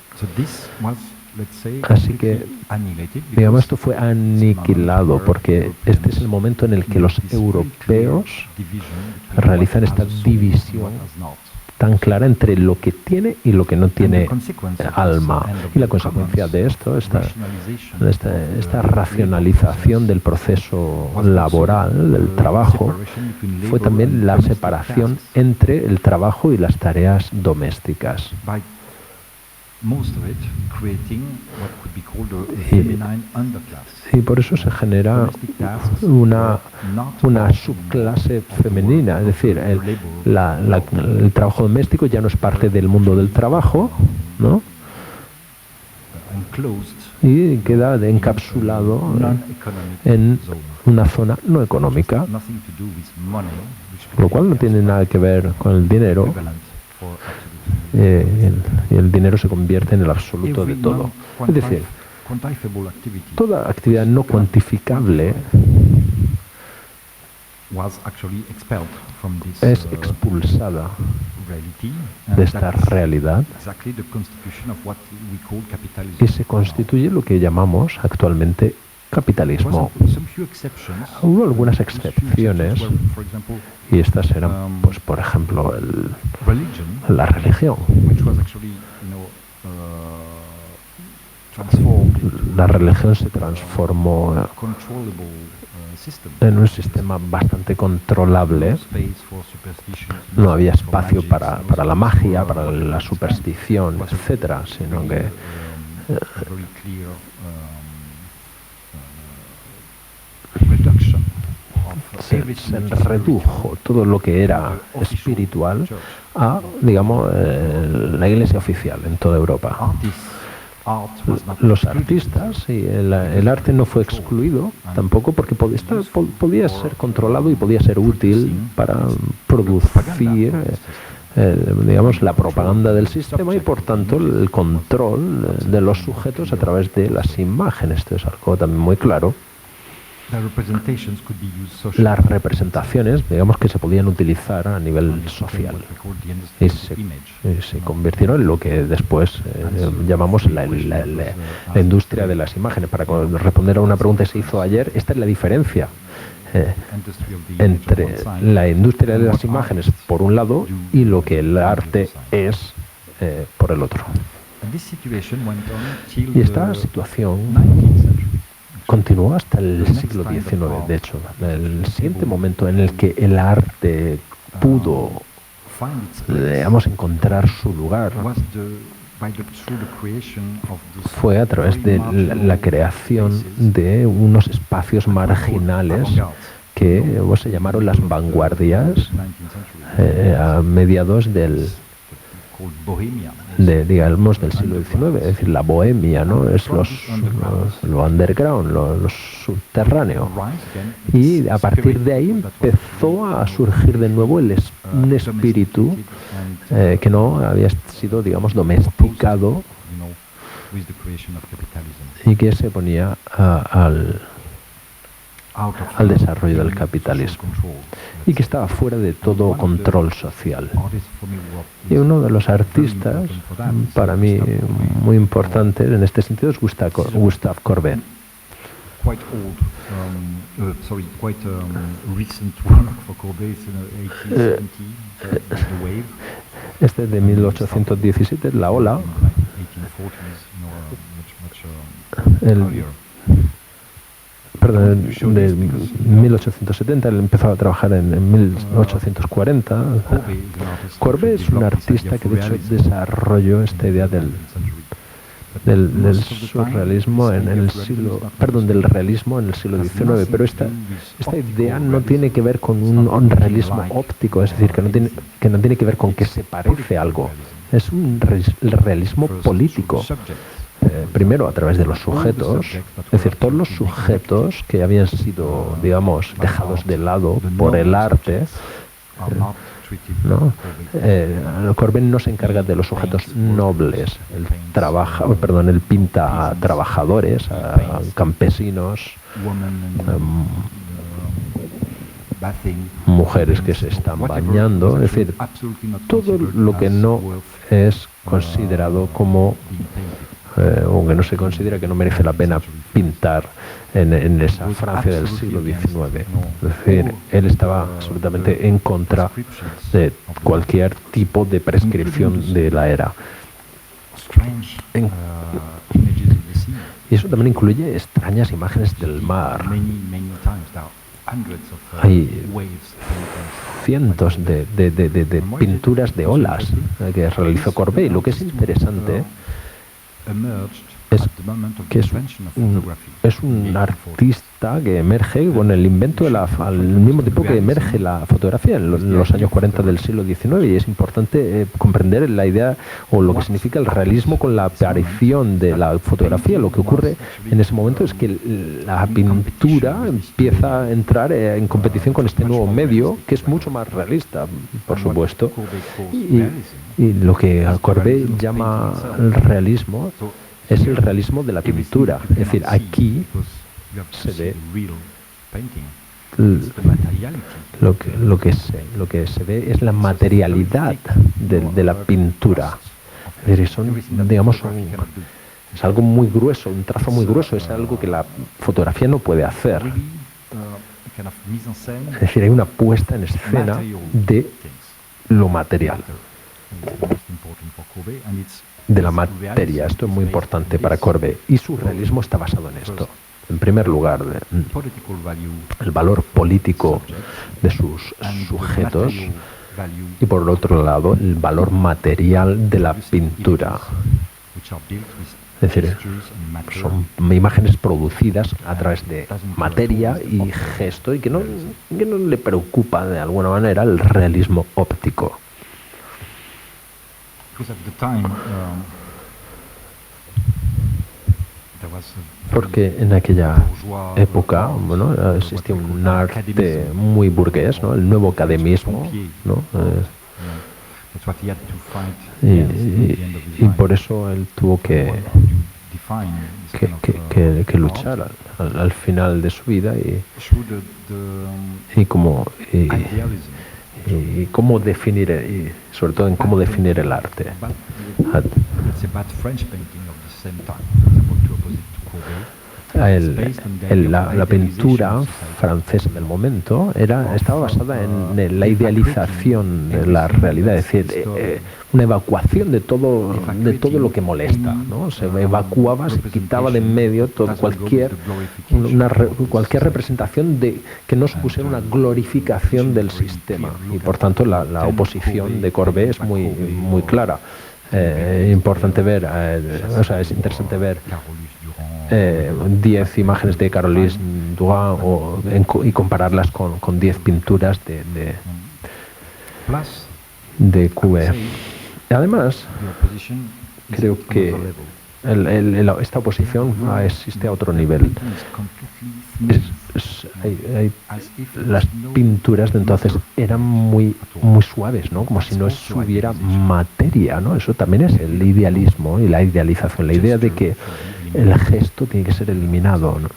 Así que, digamos, esto fue aniquilado porque este es el momento en el que los europeos realizan esta división tan clara entre lo que tiene y lo que no tiene alma. Y la consecuencia de esto, esta racionalización del proceso laboral, del trabajo, fue también la separación entre el trabajo y las tareas domésticas. Y por eso se genera una subclase femenina, es decir, el trabajo doméstico ya no es parte del mundo del trabajo, ¿no?, y queda encapsulado en una zona no económica, lo cual no tiene nada que ver con el dinero. Y el dinero se convierte en el absoluto de todo. Es decir, toda actividad no cuantificable es expulsada de esta realidad y se constituye lo que llamamos actualmente capitalismo. Hubo algunas excepciones y estas eran, pues, por ejemplo, la religión. La religión se transformó en un sistema bastante controlable. No había espacio para la magia, para la superstición, etcétera, sino que se redujo todo lo que era espiritual a, digamos, la iglesia oficial en toda Europa. los artistas y el arte no fue excluido tampoco porque podía ser controlado y podía ser útil para producir digamos, la propaganda del sistema y por tanto el control de los sujetos a través de las imágenes. Esto es algo también muy claro. Las representaciones, digamos, que se podían utilizar a nivel social y se convirtieron en lo que después llamamos la industria de las imágenes. Para responder a una pregunta que se hizo ayer, esta es la diferencia entre la industria de las imágenes por un lado y lo que el arte es por el otro. Y esta situación continuó hasta el siglo XIX. De hecho, el siguiente momento en el que el arte pudo, digamos, encontrar su lugar fue a través de la creación de unos espacios marginales que se llamaron las vanguardias a mediados digamos, del siglo XIX, es decir, la bohemia, ¿no? Es lo underground, lo subterráneo. Y a partir de ahí empezó a surgir de nuevo un espíritu que no había sido, digamos, domesticado y que se ponía al desarrollo del capitalismo y que estaba fuera de todo control social. Y uno de los artistas, para mí, muy importantes en este sentido es Gustave Courbet. Este es de 1817, La Ola. De 1870, él empezó a trabajar en 1840. Courbet es un artista que de hecho desarrolló esta idea del surrealismo del realismo en el siglo XIX, pero esta idea no tiene que ver con un realismo óptico, es decir, que no tiene que ver con que se parece algo, es un realismo político. Primero a través de los sujetos, es decir, todos los sujetos que habían sido, digamos, dejados de lado por el arte, ¿no? Courbet no se encarga de los sujetos nobles, él pinta a trabajadores, a campesinos, mujeres que se están bañando, es decir, todo lo que no es considerado como o que no se considera que no merece la pena pintar en esa Francia del siglo XIX. Es decir, él estaba absolutamente en contra de cualquier tipo de prescripción de la era. Y eso también incluye extrañas imágenes del mar. Hay cientos de pinturas de olas que realizó Courbet. Y lo que es interesante es que es un artista que emerge con el invento al mismo tiempo que emerge la fotografía en los años 40 del siglo XIX, y es importante comprender la idea o lo que significa el realismo con la aparición de la fotografía. Lo que ocurre en ese momento es que la pintura empieza a entrar en competición con este nuevo medio que es mucho más realista, por supuesto, y lo que Courbet llama el realismo es el realismo de la pintura. Es decir, aquí se ve lo que se ve es la materialidad de la pintura. Es decir, es algo muy grueso, un trazo muy grueso, es algo que la fotografía no puede hacer. Es decir, hay una puesta en escena de lo material, de la materia. Esto es muy importante para Courbet y su realismo está basado en esto. En primer lugar, el valor político de sus sujetos y por otro lado el valor material de la pintura. Es decir, son imágenes producidas a través de materia y gesto y que no le preocupa de alguna manera el realismo óptico. porque en aquella época, bueno, existía un arte muy burgués, ¿no? El nuevo academismo, ¿no? Y por eso él tuvo que luchar al final de su vida y cómo definir, y sobre todo en cómo definir el arte. La pintura francesa del momento estaba basada en la idealización de la realidad, es decir, una evacuación de todo lo que molesta, ¿no? Se evacuaba, se quitaba de en medio cualquier representación que no supusiera una glorificación del sistema, y por tanto la oposición de Courbet es muy clara. Importante ver, es interesante ver 10 imágenes de Carolus Duran y compararlas con 10 pinturas de Courbet. Además, creo que esta oposición existe a otro nivel. Las pinturas de entonces eran muy suaves, ¿no? Como si no hubiera materia, ¿no? Eso también es el idealismo y la idealización, la idea de que el gesto tiene que ser eliminado, ¿no?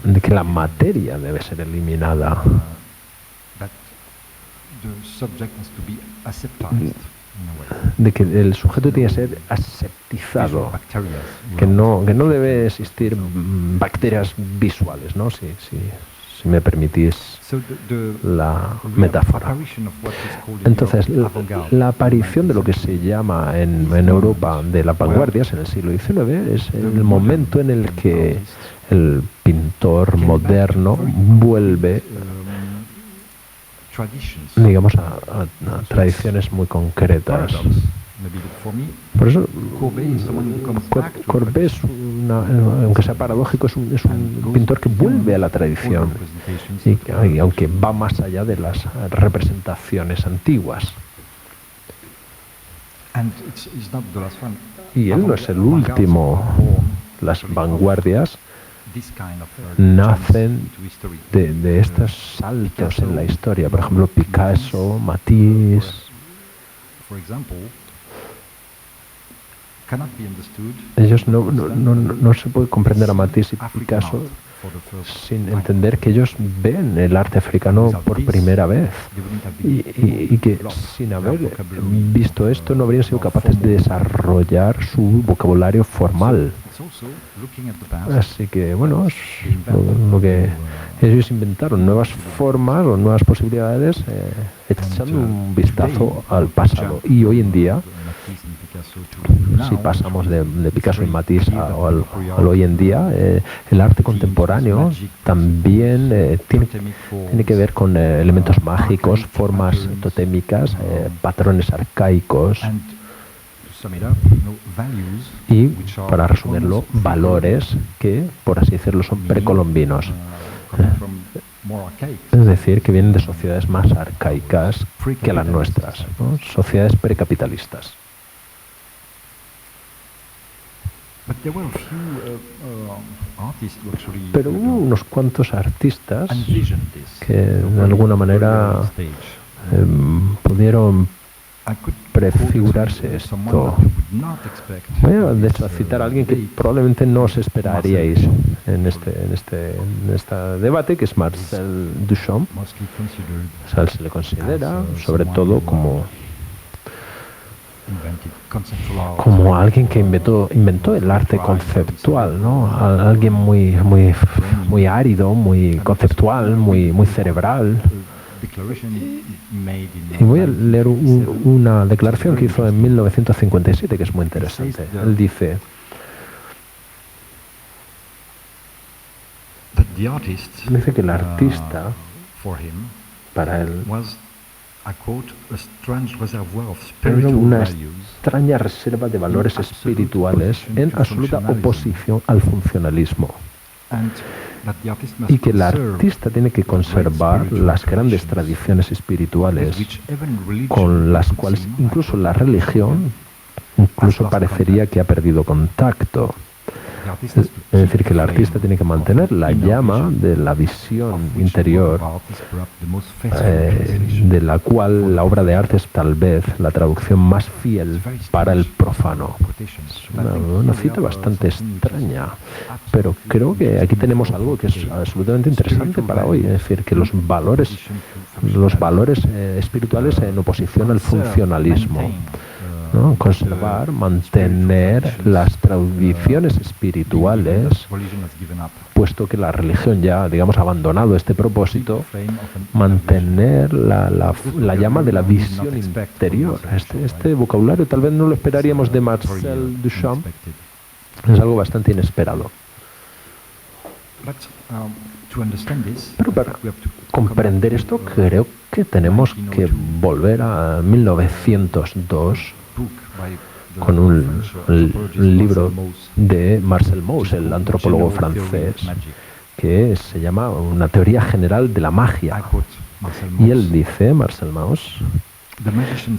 De que la materia debe ser eliminada. De que el sujeto tiene que ser aseptizado, que no debe existir bacterias visuales, ¿no? Si me permitís la metáfora. Entonces, la aparición de lo que se llama en Europa de las vanguardias en el siglo XIX es el momento en el que el pintor moderno vuelve, digamos, a tradiciones muy concretas. Por eso, Courbet, aunque sea paradójico, es un pintor que vuelve a la tradición y aunque va más allá de las representaciones antiguas. Y él no es el último. Las vanguardias nacen de estos saltos en la historia. Por ejemplo, Picasso, Matisse. Ellos no se puede comprender a Matisse y Picasso sin entender que ellos ven el arte africano por primera vez y que sin haber visto esto no habrían sido capaces de desarrollar su vocabulario formal. Así que, bueno, es lo que ellos inventaron, nuevas formas o nuevas posibilidades, echando un vistazo al pasado. Y hoy en día, si pasamos de Picasso y Matisse al hoy en día, el arte contemporáneo también tiene que ver con elementos mágicos, formas totémicas, patrones arcaicos. Y, para resumirlo, valores que, por así decirlo, son precolombinos. Es decir, que vienen de sociedades más arcaicas que las nuestras, ¿no? Sociedades precapitalistas. Pero hubo unos cuantos artistas que de alguna manera pudieron prefigurarse esto. Voy a, de hecho, a citar a alguien que probablemente no os esperaríais en este debate, que es Marcel Duchamp. O sea, se le considera, sobre todo, como alguien que inventó el arte conceptual, ¿no? Alguien muy árido, muy conceptual, muy cerebral. Y voy a leer una declaración que hizo en 1957, que es muy interesante. Él dice: que el artista, para él, era una extraña reserva de valores espirituales en absoluta oposición al funcionalismo. Y que el artista tiene que conservar las grandes tradiciones espirituales con las cuales incluso la religión parecería que ha perdido contacto. Es decir, que el artista tiene que mantener la llama de la visión interior, de la cual la obra de arte es tal vez la traducción más fiel para el profano. Es una cita bastante extraña, pero creo que aquí tenemos algo que es absolutamente interesante para hoy, es decir, que los valores espirituales en oposición al funcionalismo, ¿no? Conservar, mantener las tradiciones espirituales, puesto que la religión ya, digamos, ha abandonado este propósito, mantener la llama de la visión interior. Este vocabulario tal vez no lo esperaríamos de Marcel Duchamp, es algo bastante inesperado. Pero para comprender esto, creo que tenemos que volver a 1902 con un libro de Marcel Mauss, el antropólogo francés, que se llama Una teoría general de la magia. Y él dice, Marcel Mauss,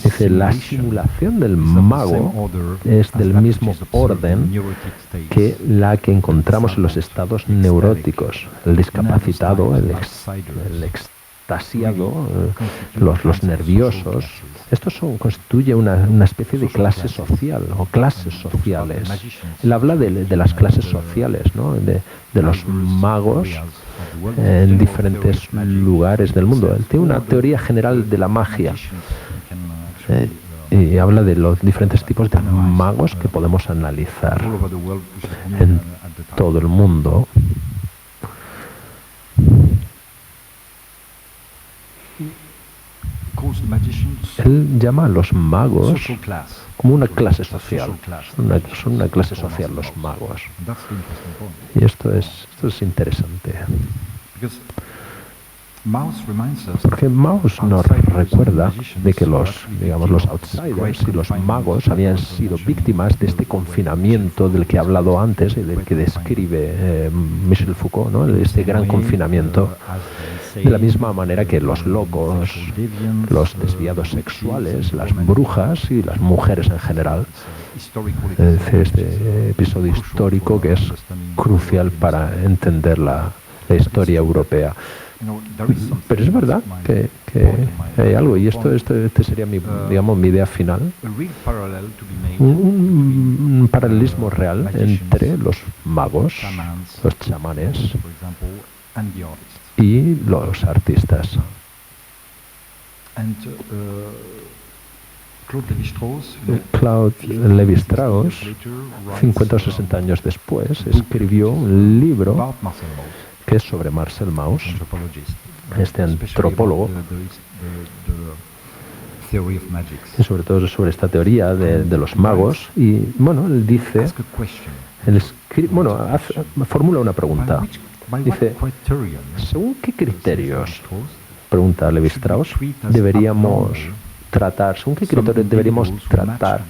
dice, la simulación del mago es del mismo orden que la que encontramos en los estados neuróticos. El discapacitado, el extasiado, los nerviosos. Esto constituye una especie de clase social o clases sociales. Él habla de las clases sociales, ¿no? de los magos en diferentes lugares del mundo. Él tiene una teoría general de la magia. Y habla de los diferentes tipos de magos que podemos analizar en todo el mundo. Él llama a los magos como una clase social. Son una clase social los magos. Y esto es interesante. Porque Mauss nos recuerda de que los outsiders y los magos habían sido víctimas de este confinamiento del que he hablado antes y del que describe Michel Foucault, ¿no? Este gran confinamiento. De la misma manera que los locos, los desviados sexuales, las brujas y las mujeres en general. Es decir, este episodio histórico que es crucial para entender la historia europea. Pero es verdad que hay algo, y este sería mi idea final, un paralelismo real entre los magos, los chamanes y los artistas. Claude Lévi-Strauss, 50 o 60 años después, escribió un libro que es sobre Marcel Mauss, este antropólogo, y sobre todo sobre esta teoría de los magos. Y bueno, él dice, formula una pregunta. Dice, ¿según qué criterios, pregunta Lévi-Strauss, según qué criterios deberíamos tratar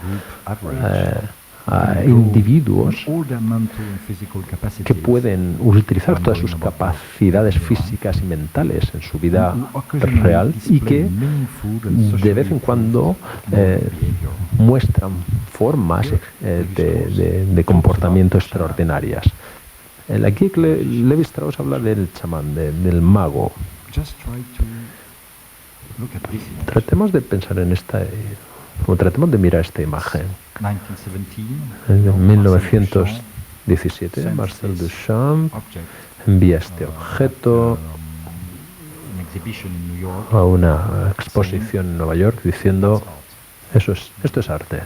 a individuos que pueden utilizar todas sus capacidades físicas y mentales en su vida real y que de vez en cuando muestran formas de comportamiento extraordinarias? Aquí Lévi-Strauss habla del chamán, del mago. Tratemos de pensar en tratemos de mirar esta imagen. En 1917, Marcel Duchamp envía este objeto a una exposición en Nueva York diciendo, esto es arte.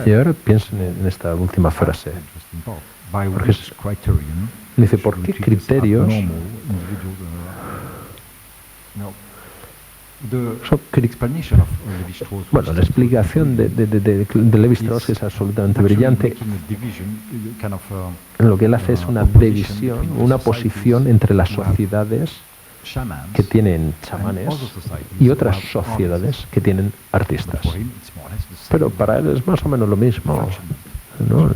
Y ahora piensen en esta última frase. Dice, ¿por qué criterios? Bueno, la explicación de Lévi-Strauss es absolutamente brillante. Lo que él hace es una división, una posición entre las sociedades que tienen chamanes y otras sociedades que tienen artistas. Pero para él es más o menos lo mismo, ¿no?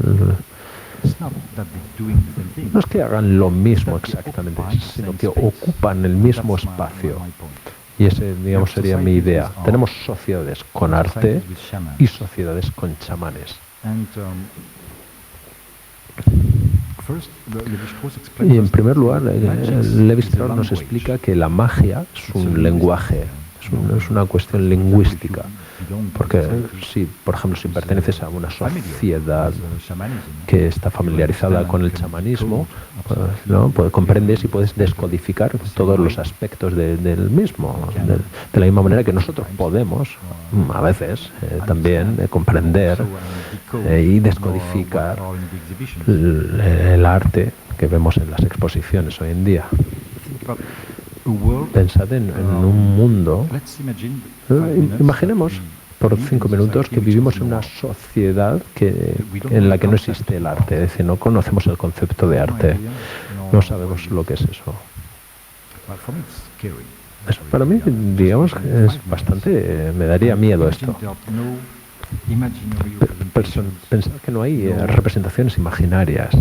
No es que hagan lo mismo exactamente, sino que ocupan el mismo espacio. Y ese, digamos, sería mi idea. Tenemos sociedades con arte y sociedades con chamanes. Y en primer lugar, Lévi-Strauss nos explica que la magia es un lenguaje, es una cuestión lingüística. Porque si, por ejemplo, si perteneces a una sociedad que está familiarizada con el chamanismo, ¿no? Pues comprendes y puedes descodificar todos los aspectos del mismo. De la misma manera que nosotros podemos, a veces, también comprender y descodificar el arte que vemos en las exposiciones hoy en día. Pensad en un mundo. Imaginemos por 5 minutos que vivimos en una sociedad en la que no existe el arte, es decir, no conocemos el concepto de arte, no sabemos lo que es eso. Eso para mí, digamos, es bastante, me daría miedo esto. Pensar que no hay representaciones imaginarias,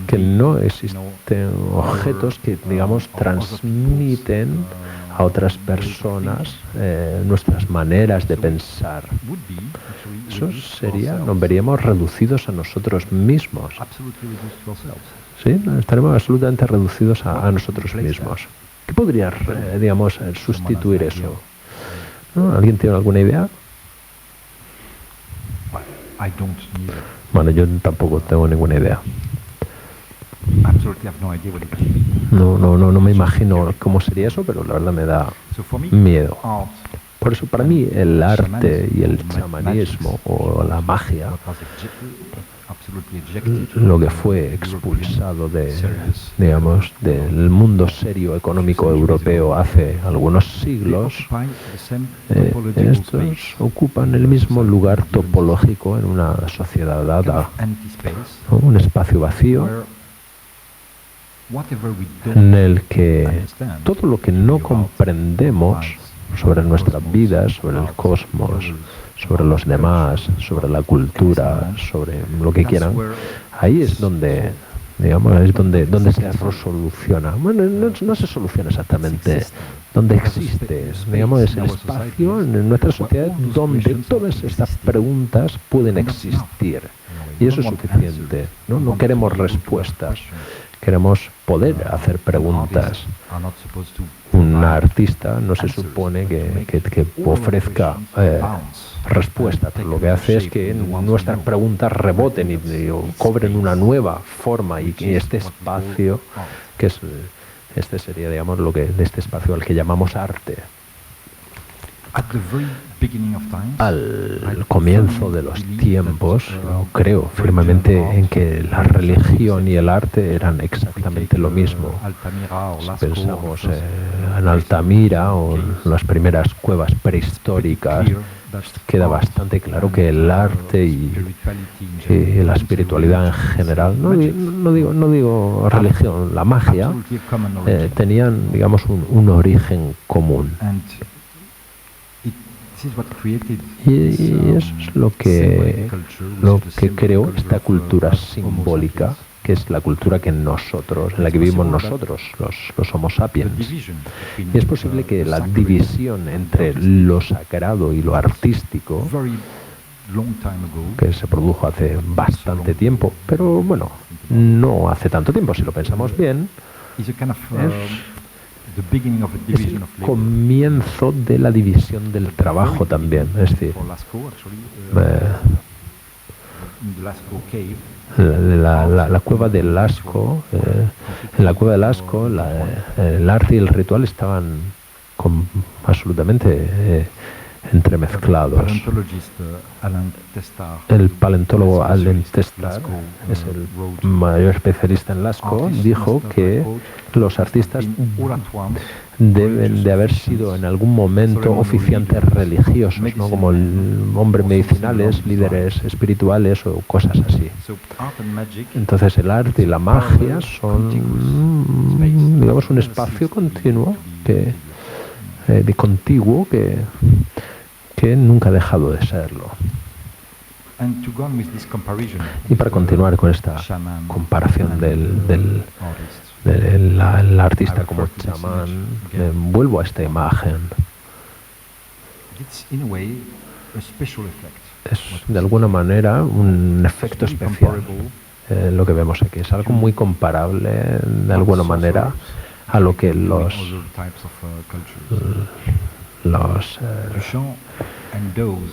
que no existen objetos que, digamos, transmiten a otras personas nuestras maneras de pensar. Eso sería, nos veríamos reducidos a nosotros mismos. ¿Sí? Estaremos absolutamente reducidos a nosotros mismos. ¿Qué podría, digamos, sustituir eso? ¿No? ¿Alguien tiene alguna idea? Bueno, yo tampoco tengo ninguna idea. No me imagino cómo sería eso, pero la verdad me da miedo. Por eso para mí el arte y el chamanismo o la magia, lo que fue expulsado digamos, del mundo serio económico europeo hace algunos siglos, estos ocupan el mismo lugar topológico en una sociedad dada, ¿no? Un espacio vacío en el que todo lo que no comprendemos sobre nuestras vidas, sobre el cosmos, sobre los demás, sobre la cultura, sobre lo que quieran, ahí es donde, digamos, es donde se resoluciona. Bueno, no se soluciona exactamente, donde existe, digamos, es el espacio en nuestra sociedad donde todas estas preguntas pueden existir. Y eso es suficiente, ¿no? No queremos respuestas. Queremos poder hacer preguntas. Un artista no se supone que ofrezca respuestas. Lo que hace es que nuestras preguntas reboten y cobren una nueva forma y este espacio, que es este sería, digamos, este espacio al que llamamos arte. Al comienzo de los tiempos, creo firmemente en que la religión y el arte eran exactamente lo mismo. Si pensamos en Altamira o en las primeras cuevas prehistóricas, queda bastante claro que el arte y la espiritualidad en general, no digo religión, la magia, tenían, digamos, un origen común. Y eso es lo que creó esta cultura simbólica, que es la cultura en la que vivimos nosotros, los Homo sapiens. Y es posible que la división entre lo sagrado y lo artístico, que se produjo hace bastante tiempo, pero bueno, no hace tanto tiempo, si lo pensamos bien, es el comienzo de la división del trabajo también. Es decir, la cueva de Lascaux, en la cueva de Lascaux, el arte y el ritual estaban absolutamente entremezclados. El paleontólogo Alain Testar, es el mayor especialista en Lascaux, dijo que los artistas deben de haber sido en algún momento oficiantes religiosos, ¿no? Como hombres medicinales, líderes espirituales o cosas así. Entonces el arte y la magia son, digamos, un espacio continuo contiguo que nunca ha dejado de serlo. Y para continuar con esta comparación del artista como chamán, vuelvo a esta imagen. Es de alguna manera un efecto especial. lo que vemos aquí. Es algo muy comparable, de alguna manera, a lo que los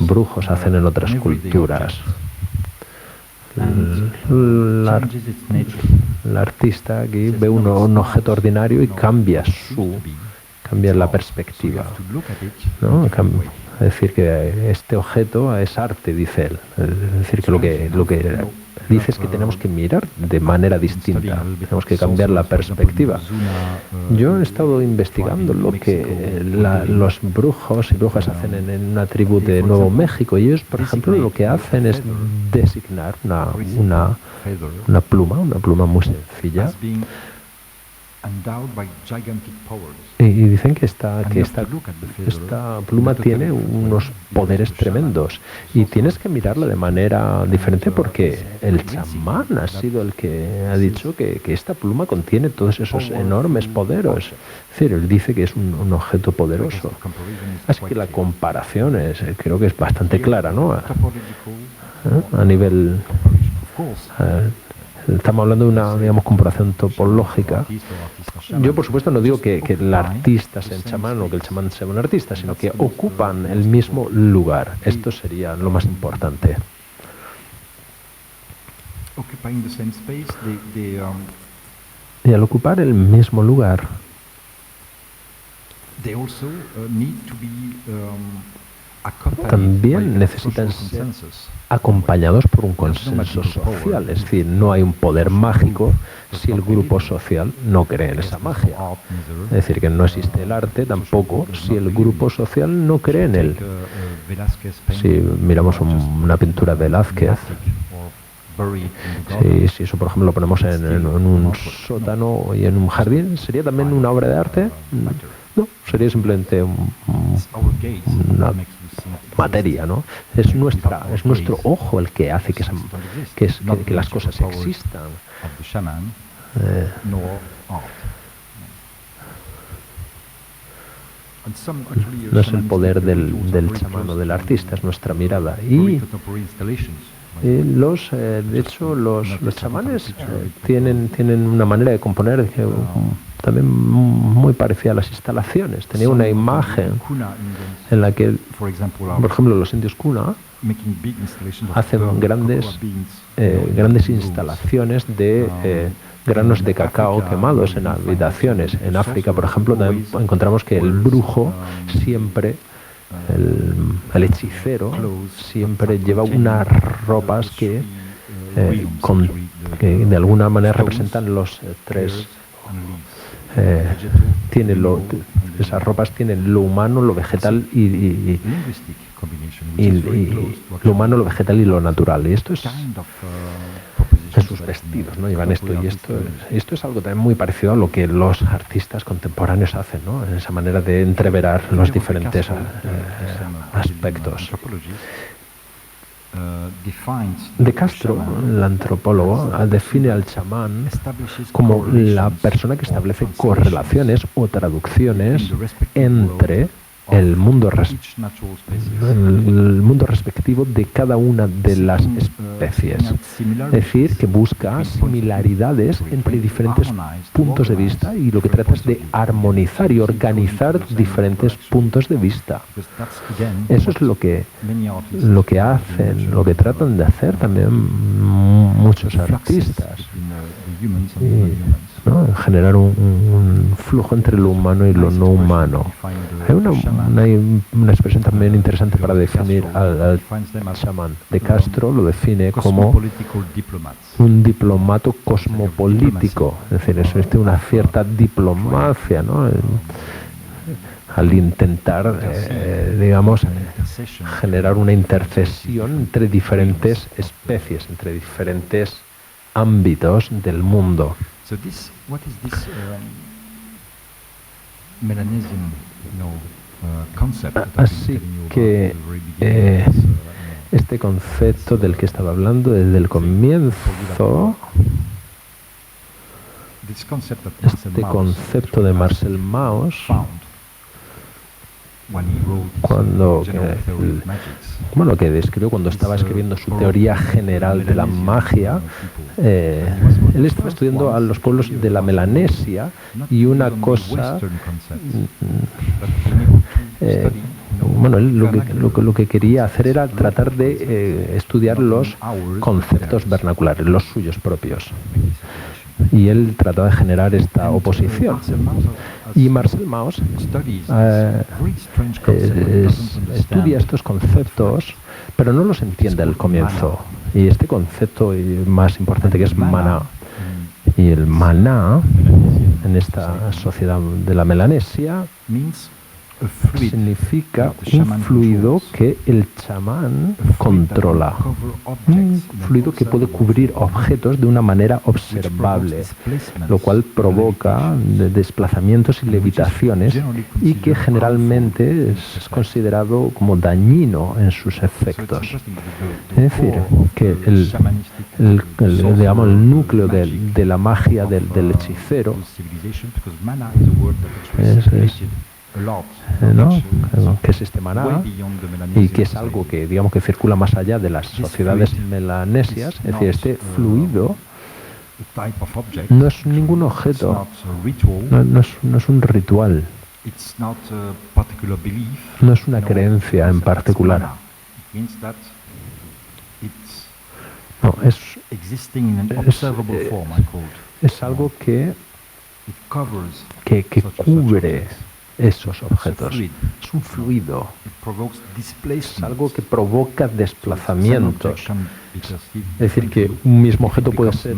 brujos hacen en otras culturas. El artista aquí ve un objeto ordinario y cambia la perspectiva, ¿no? Es decir, que este objeto es arte, dice él. Es decir, que lo que dice es que tenemos que mirar de manera distinta, tenemos que cambiar la perspectiva. Yo he estado investigando lo que los brujos y brujas hacen en una tribu de Nuevo México, y ellos, por ejemplo, lo que hacen es designar una pluma muy sencilla. Y dicen que esta pluma tiene unos poderes tremendos, y tienes que mirarla de manera diferente, porque el chamán ha sido el que ha dicho que esta pluma contiene todos esos enormes poderes. Es decir, él dice que es un objeto poderoso. Así que la comparación creo que es bastante clara, ¿no? A nivel... Estamos hablando de una, digamos, comparación topológica. Yo, por supuesto, no digo que el artista sea un chamán o que el chamán sea un artista, sino que ocupan el mismo lugar. Esto sería lo más importante. Y al ocupar el mismo lugar, también necesitan ser acompañados por un consenso social. Es decir, no hay un poder mágico si el grupo social no cree en esa magia. Es decir, que no existe el arte tampoco si el grupo social no cree en él. Si miramos una pintura de Velázquez, si eso, por ejemplo, lo ponemos en un sótano y en un jardín, ¿sería también una obra de arte? No, sería simplemente una materia, ¿no? Es nuestro ojo el que hace que las cosas existan. No es el poder del chamán o del artista, es nuestra mirada. Y de hecho, los chamanes tienen una manera de componer que también muy parecida a las instalaciones. Tenía una imagen en la que, por ejemplo, los indios Kuna hacen grandes instalaciones de granos de cacao quemados en habitaciones. En África, por ejemplo, también encontramos que el brujo siempre, el hechicero, siempre lleva unas ropas que de alguna manera representan los tres. Esas ropas tienen lo humano, lo vegetal y lo humano, lo vegetal y lo natural. Y esto es en sus vestidos, ¿no? Llevan esto y esto. Esto es algo también muy parecido a lo que los artistas contemporáneos hacen, ¿no? En esa manera de entreverar los diferentes aspectos. De Castro, el antropólogo, define al chamán como la persona que establece correlaciones o traducciones entre el mundo respectivo de cada una de las especies. Es decir, que busca similaridades entre diferentes puntos de vista, y lo que trata es de armonizar y organizar diferentes puntos de vista. Eso es lo que hacen, lo que tratan de hacer también muchos artistas. ¿No? Generar un flujo entre lo humano y lo no humano. Hay una expresión también interesante para definir al chamán. De Castro lo define como un diplomato cosmopolítico. Es decir, existe una cierta diplomacia, ¿no? Al intentar, digamos, generar una intercesión entre diferentes especies, entre diferentes ámbitos del mundo. Así que este concepto del que estaba hablando desde el comienzo, este concepto de Marcel Mauss, cuando que describió cuando estaba escribiendo su teoría general de la magia. Él estaba estudiando a los pueblos de la Melanesia y una cosa él lo que quería hacer era tratar de estudiar los conceptos vernaculares, los suyos propios. Y él trataba de generar esta oposición. Y Marcel Mauss estudia estos conceptos, pero no los entiende al comienzo. Y este concepto más importante, que es maná, y el maná en esta sociedad de la Melanesia significa un fluido que el chamán controla, un fluido que puede cubrir objetos de una manera observable, lo cual provoca desplazamientos y levitaciones y que generalmente es considerado como dañino en sus efectos. Es decir, que el núcleo de la magia del hechicero que es este maná, y que es algo que que circula más allá de las sociedades melanesias. Es decir, este fluido no es ningún objeto, no es un ritual, no es una creencia en particular. No, es algo que cubre esos objetos. Es un fluido. Es algo que provoca desplazamientos. Es decir, que un mismo objeto puede ser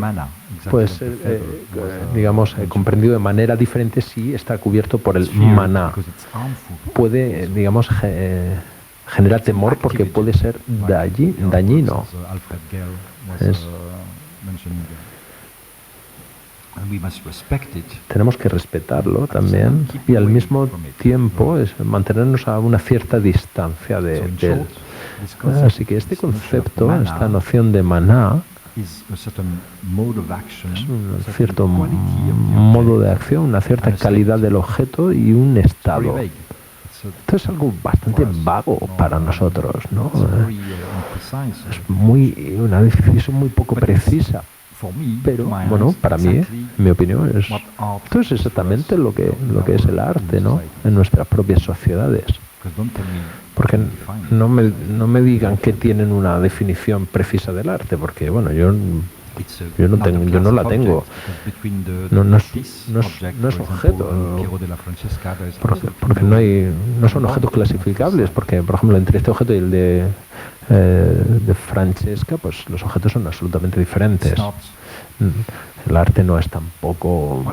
comprendido de manera diferente si está cubierto por el maná. Puede, genera temor porque puede ser dañino. Tenemos que respetarlo también y al mismo tiempo mantenernos a una cierta distancia de él. Así que este concepto, esta noción de maná, es un cierto modo de acción, una cierta calidad del objeto y un estado. Esto es algo bastante vago para nosotros, ¿no? Es una definición muy poco precisa. Pero, para mí, en mi opinión, esto es exactamente lo que es el arte, ¿no? En nuestras propias sociedades. Porque no me digan que tienen una definición precisa del arte, porque, yo no la tengo. No es objeto. Porque no son objetos clasificables, porque, por ejemplo, entre este objeto y el de Francesca, pues los objetos son absolutamente diferentes. El arte no es tampoco...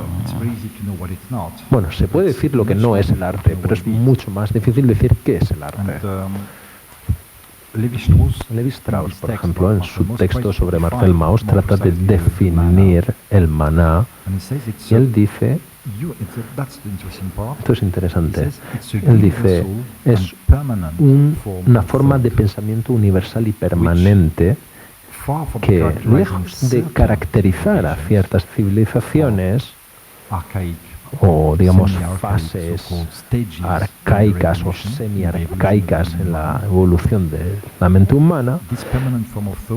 se puede decir lo que no es el arte, pero es mucho más difícil decir qué es el arte. Levi Strauss, por ejemplo, en su texto sobre Marcel Mauss, trata de definir el maná, y él dice, esto es interesante, él dice, es una forma de pensamiento universal y permanente que, lejos de caracterizar a ciertas civilizaciones o fases arcaicas o semi-arcaicas en la evolución de la mente humana,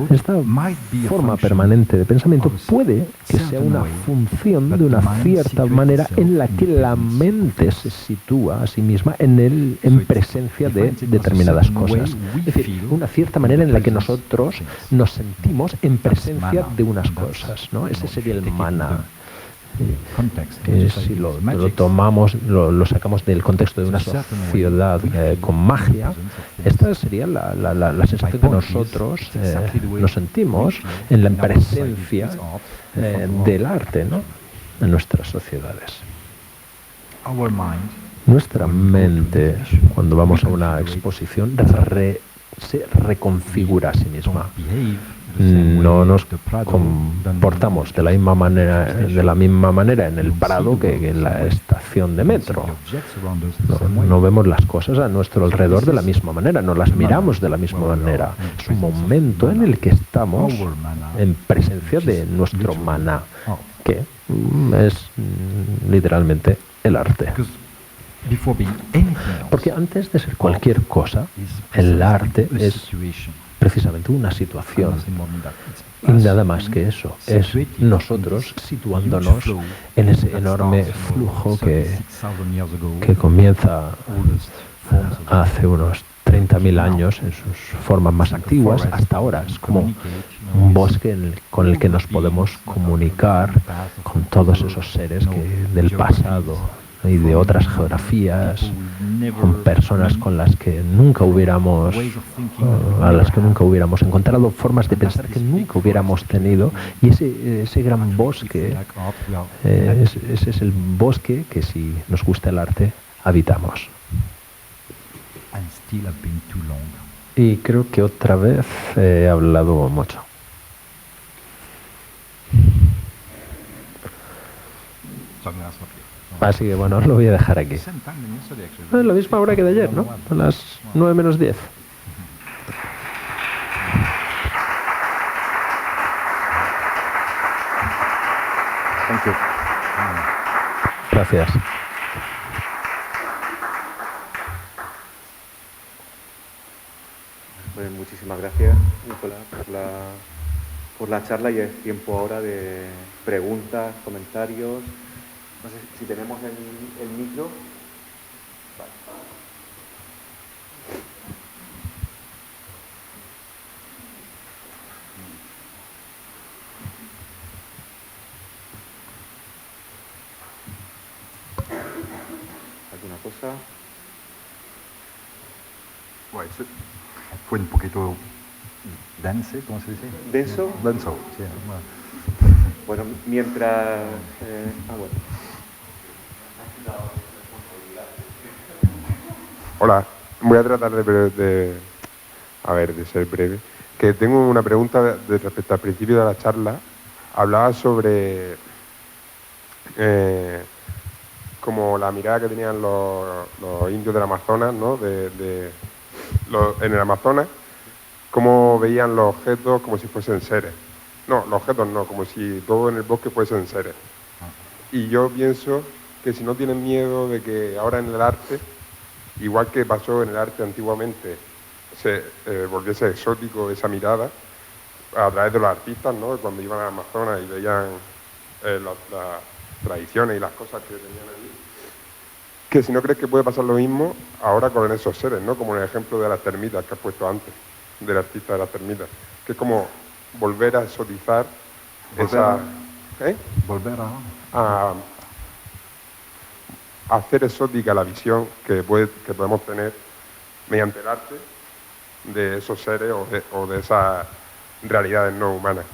esta forma permanente de pensamiento puede que sea una función de una cierta manera en la que la mente se sitúa a sí misma en presencia de determinadas cosas. Es decir, una cierta manera en la que nosotros nos sentimos en presencia de unas cosas, ¿no? Ese sería el maná. Si lo tomamos, lo sacamos del contexto de una sociedad con magia, esta sería la sensación que nosotros nos sentimos en la presencia del arte, ¿no? En nuestras sociedades. Nuestra mente, cuando vamos a una exposición, se reconfigura a sí misma. No nos comportamos de la misma manera en el Prado que en la estación de metro. No vemos las cosas a nuestro alrededor de la misma manera, no las miramos de la misma manera. Es un momento en el que estamos en presencia de nuestro maná, que es literalmente el arte. before being anything else, Porque antes de ser cualquier cosa, el arte a es situation. precisamente una situación. Nothing more than that. It's Y us nada más being que eso, es situated nosotros in this situándonos huge flow en ese that enorme starts, flujo 36,000 years ago, que comienza oldest forms of hace unos 30.000 años en sus formas más antiguas hasta ahora. Es como un bosque con el que nos podemos comunicar con todos esos seres del pasado y de otras geografías, con personas con las que nunca hubiéramos, a las que nunca hubiéramos encontrado, formas de pensar que nunca hubiéramos tenido. Y ese gran bosque, ese es el bosque que, si nos gusta el arte, habitamos. and still have been too long. Y creo que otra vez he hablado mucho. Así que bueno, os lo voy a dejar aquí. Same time than yesterday, actually. Es la misma hora que de ayer, ¿no? A las 9 menos 10. Thank you. Gracias. Pues muchísimas gracias, Nicolás, por la charla, y es tiempo ahora de preguntas, comentarios. No sé si tenemos el micro. Vale. ¿Alguna cosa? Bueno, fue un poquito dense, ¿cómo se dice? ¿Denso? Denso, sí. Bueno, mientras... bueno. Hola, voy a tratar de ser breve. Que tengo una pregunta respecto al principio de la charla. Hablaba sobre como la mirada que tenían los indios del Amazonas, ¿no? En el Amazonas, cómo veían los objetos como si fuesen seres. No, los objetos no, como si todo en el bosque fuesen seres. Y yo pienso que si no tienen miedo de que ahora en el arte, igual que pasó en el arte antiguamente, se volviese exótico esa mirada a través de los artistas, ¿no? Cuando iban al Amazonas y veían las tradiciones y las cosas que tenían allí, que si no crees que puede pasar lo mismo ahora con esos seres, ¿no? Como en el ejemplo de las termitas que has puesto antes, del artista de las termitas, que es como volver a exotizar Volver a hacer exótica la visión que podemos tener mediante el arte de esos seres o de esas realidades no humanas.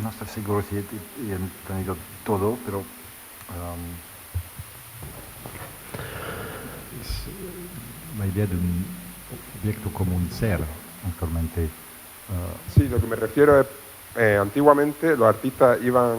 No estoy seguro si he entendido todo, pero es la idea de un objeto como un ser, actualmente. Sí, lo que me refiero es, antiguamente los artistas iban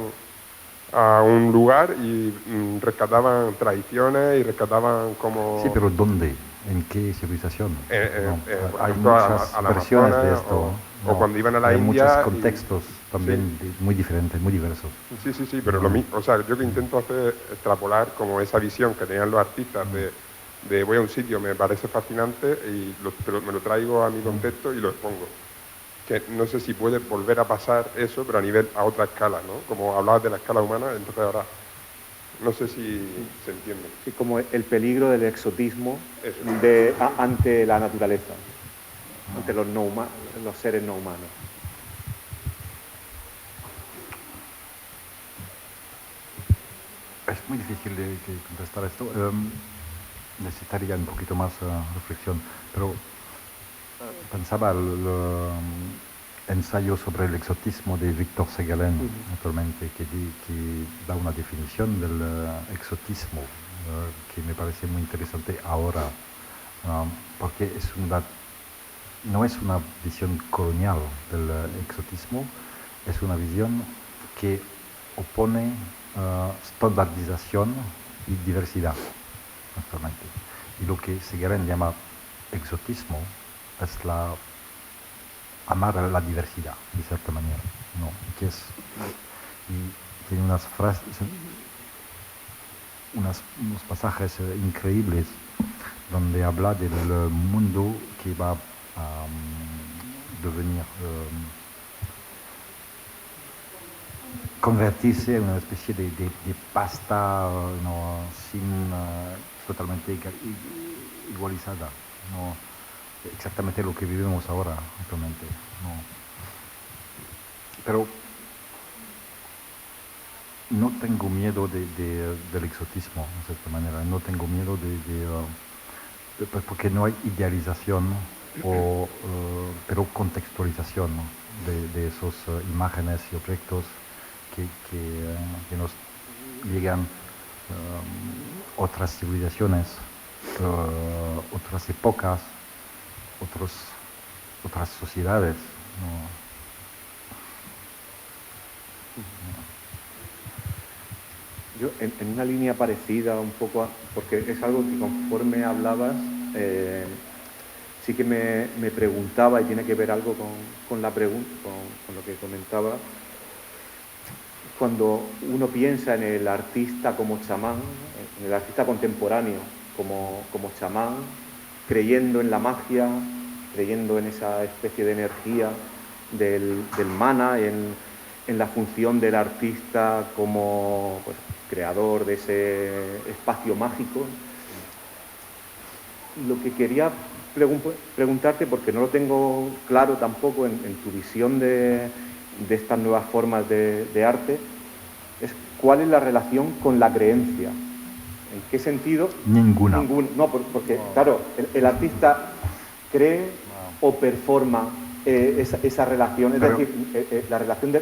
a un lugar y rescataban tradiciones y rescataban como... Sí, pero ¿dónde? ¿En qué civilización? por Hay ejemplo, muchas al versiones Amazonas, de esto. o cuando iban a la hay India muchos y- contextos también muy diferentes, muy diversos. Sí, pero lo mismo, o sea, yo que intento hacer extrapolar como esa visión que tenían los artistas de voy a un sitio, me parece fascinante y me lo traigo a mi contexto y lo expongo. Que no sé si puede volver a pasar eso, pero a otra escala, ¿no? Como hablabas de la escala humana, entonces ahora no sé si se entiende. Sí, como el peligro del exotismo Eso. ante la naturaleza, ante los seres no humanos. Es muy difícil de contestar esto. Necesitaría un poquito más reflexión, pero pensaba el ensayo sobre el exotismo de Victor Segalen, actualmente, que da una definición del exotismo que me parece muy interesante ahora, porque no es una visión colonial del exotismo, es una visión que opone standardización y diversidad actualmente. Y lo que Segalen llama exotismo es amar a la diversidad, de cierta manera, ¿no? Y tiene unas frases, unos pasajes increíbles donde habla del mundo que va a devenir, convertirse en una especie de pasta no, totalmente igualizada, no exactamente lo que vivimos ahora actualmente. No. Pero no tengo miedo del exotismo, de cierta manera, no tengo miedo porque no hay idealización, pero contextualización, ¿no? de esas imágenes y objetos que nos llegan otras civilizaciones, otras épocas, otras sociedades, ¿no? Yo, en una línea parecida un poco, porque es algo que conforme hablabas, sí que me preguntaba, y tiene que ver algo con la pregunta, con lo que comentaba, cuando uno piensa en el artista como chamán, en el artista contemporáneo como chamán, creyendo en la magia, creyendo en esa especie de energía del mana, en la función del artista como pues, creador de ese espacio mágico. Lo que quería preguntarte, porque no lo tengo claro tampoco en tu visión de estas nuevas formas de arte, es cuál es la relación con la creencia. ¿En qué sentido? Ninguna. No, porque claro, el artista cree o performa esa relación, es decir, la relación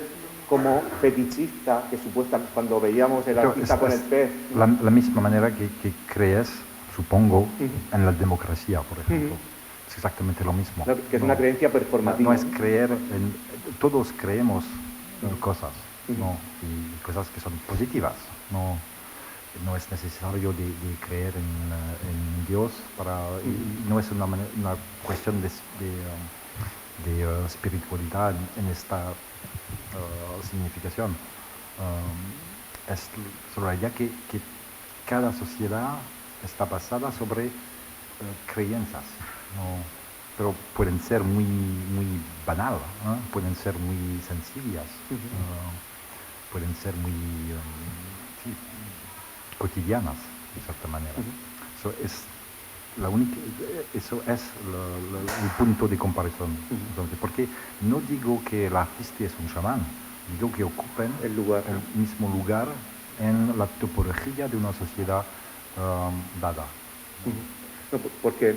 como fetichista, que supuestamente cuando veíamos el artista con el pez. La misma manera que crees, supongo, en la democracia, por ejemplo. Es exactamente lo mismo. Que es una creencia performativa. No es creer todos creemos cosas, ¿no? Y cosas que son positivas. No es necesario de creer en Dios y no es una cuestión de espiritualidad en esta significación. Es sobre la idea que cada sociedad está basada sobre creencias, ¿no? Pero pueden ser muy banal, ¿no? Pueden ser muy sencillas, pueden ser muy cotidianas, de cierta manera. Eso es el punto de comparación. Entonces, porque no digo que el artista es un chamán, digo que ocupen el mismo lugar en la topología de una sociedad dada. No, porque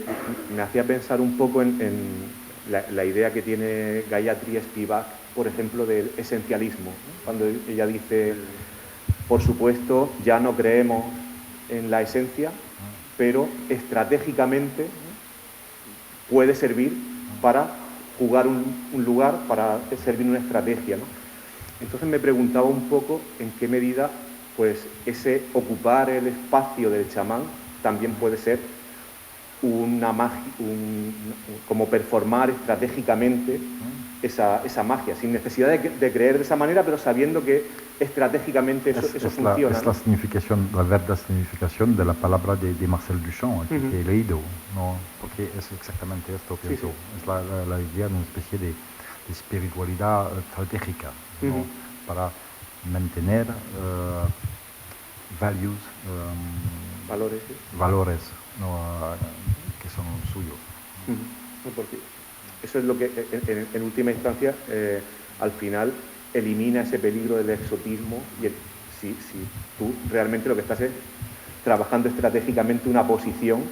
me hacía pensar un poco en la idea que tiene Gayatri Spivak, por ejemplo, del esencialismo, ¿no? Cuando ella dice, por supuesto, ya no creemos en la esencia, pero estratégicamente puede servir para jugar un lugar, para servir una estrategia, ¿no? Entonces me preguntaba un poco en qué medida pues, ese ocupar el espacio del chamán también puede ser una magia, como performar estratégicamente esa magia, sin necesidad de creer de esa manera, pero sabiendo que estratégicamente eso funciona. Es la significación, la verdadera significación de la palabra de Marcel Duchamp, que he leído, ¿no? Porque es exactamente esto, pienso. Es la idea de una especie de espiritualidad estratégica, ¿no? Para mantener valores ¿no? que son suyos. Porque eso es lo que en última instancia al final elimina ese peligro del exotismo y si tú realmente lo que estás es trabajando estratégicamente una posición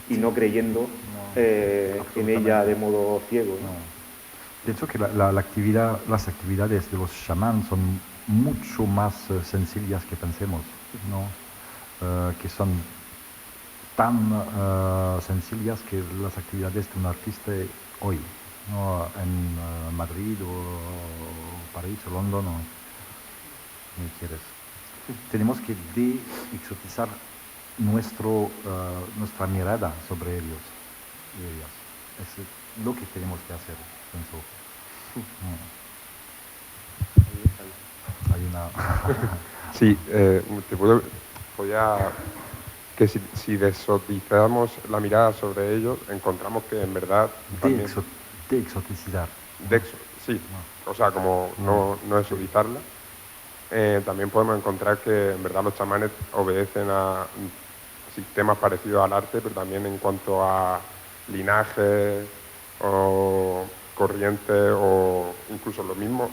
y no creyendo en ella de modo ciego, ¿no? Pienso que las actividades de los chamán son mucho más sencillas que pensemos, ¿no? Que son tan sencillas que las actividades de un artista hoy, ¿no? En Madrid o París o London, ¿no? ¿Qué quieres? Tenemos que de-exotizar nuestra mirada sobre ellos y ellas. Es lo que tenemos que hacer, pienso. hay una... Sí, podría que si desotizamos la mirada sobre ellos, encontramos que en verdad... De exotizar. Sí, o sea, como no exotizarla. También podemos encontrar que en verdad los chamanes obedecen a sistemas parecidos al arte, pero también en cuanto a linajes o corrientes o incluso lo mismo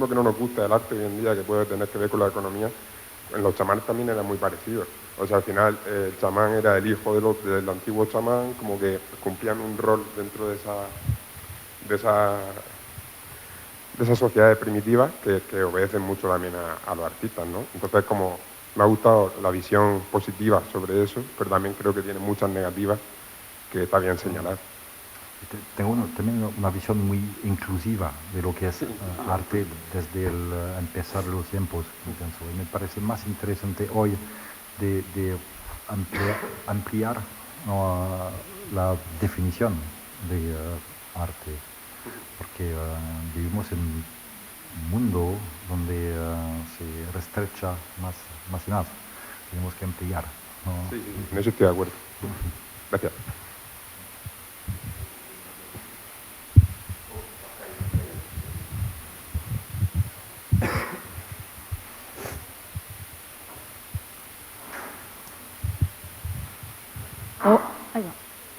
que no nos gusta del arte hoy en día, que puede tener que ver con la economía, en los chamanes también era muy parecido. O sea, al final el chamán era el hijo del antiguo chamán, como que cumplían un rol dentro de esas sociedades primitivas que obedecen mucho también a los artistas, ¿no? Entonces, como me ha gustado la visión positiva sobre eso, pero también creo que tiene muchas negativas que está bien señalar. Tengo también una visión muy inclusiva de lo que es arte desde el empezar de los tiempos, pienso. Y me parece más interesante hoy de ampliar la definición de arte, porque vivimos en un mundo donde se restrecha más y más. Tenemos que ampliar, ¿no? Sí, en eso estoy de acuerdo. Gracias.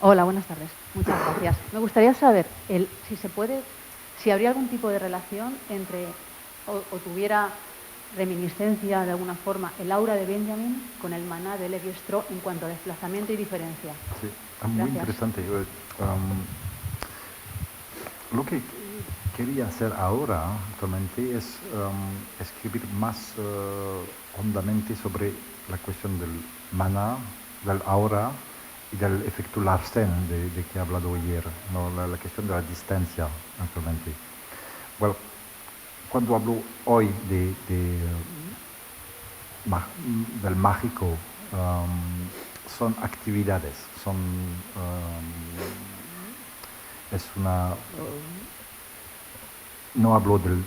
Hola, buenas tardes. Muchas gracias. Me gustaría saber si habría algún tipo de relación entre, o tuviera reminiscencia de alguna forma, el aura de Benjamin con el maná de Levi Strauss en cuanto a desplazamiento y diferencia. Sí, muy interesante. Lo que quería hacer ahora actualmente es escribir más hondamente sobre la cuestión del maná, del aura y del efecto Larsen de que he hablado ayer, ¿no? La cuestión de la distancia actualmente. Bueno, cuando hablo hoy del mágico, son actividades, no hablo de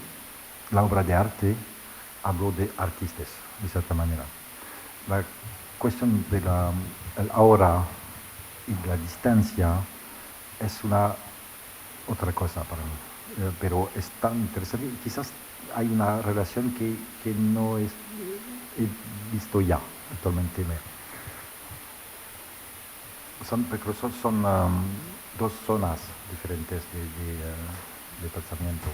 la obra de arte, hablo de artistas, de cierta manera. La cuestión de la aura y la distancia es otra cosa para mí, pero es tan interesante. Quizás hay una relación que no he visto ya actualmente. Son dos zonas diferentes de pensamiento.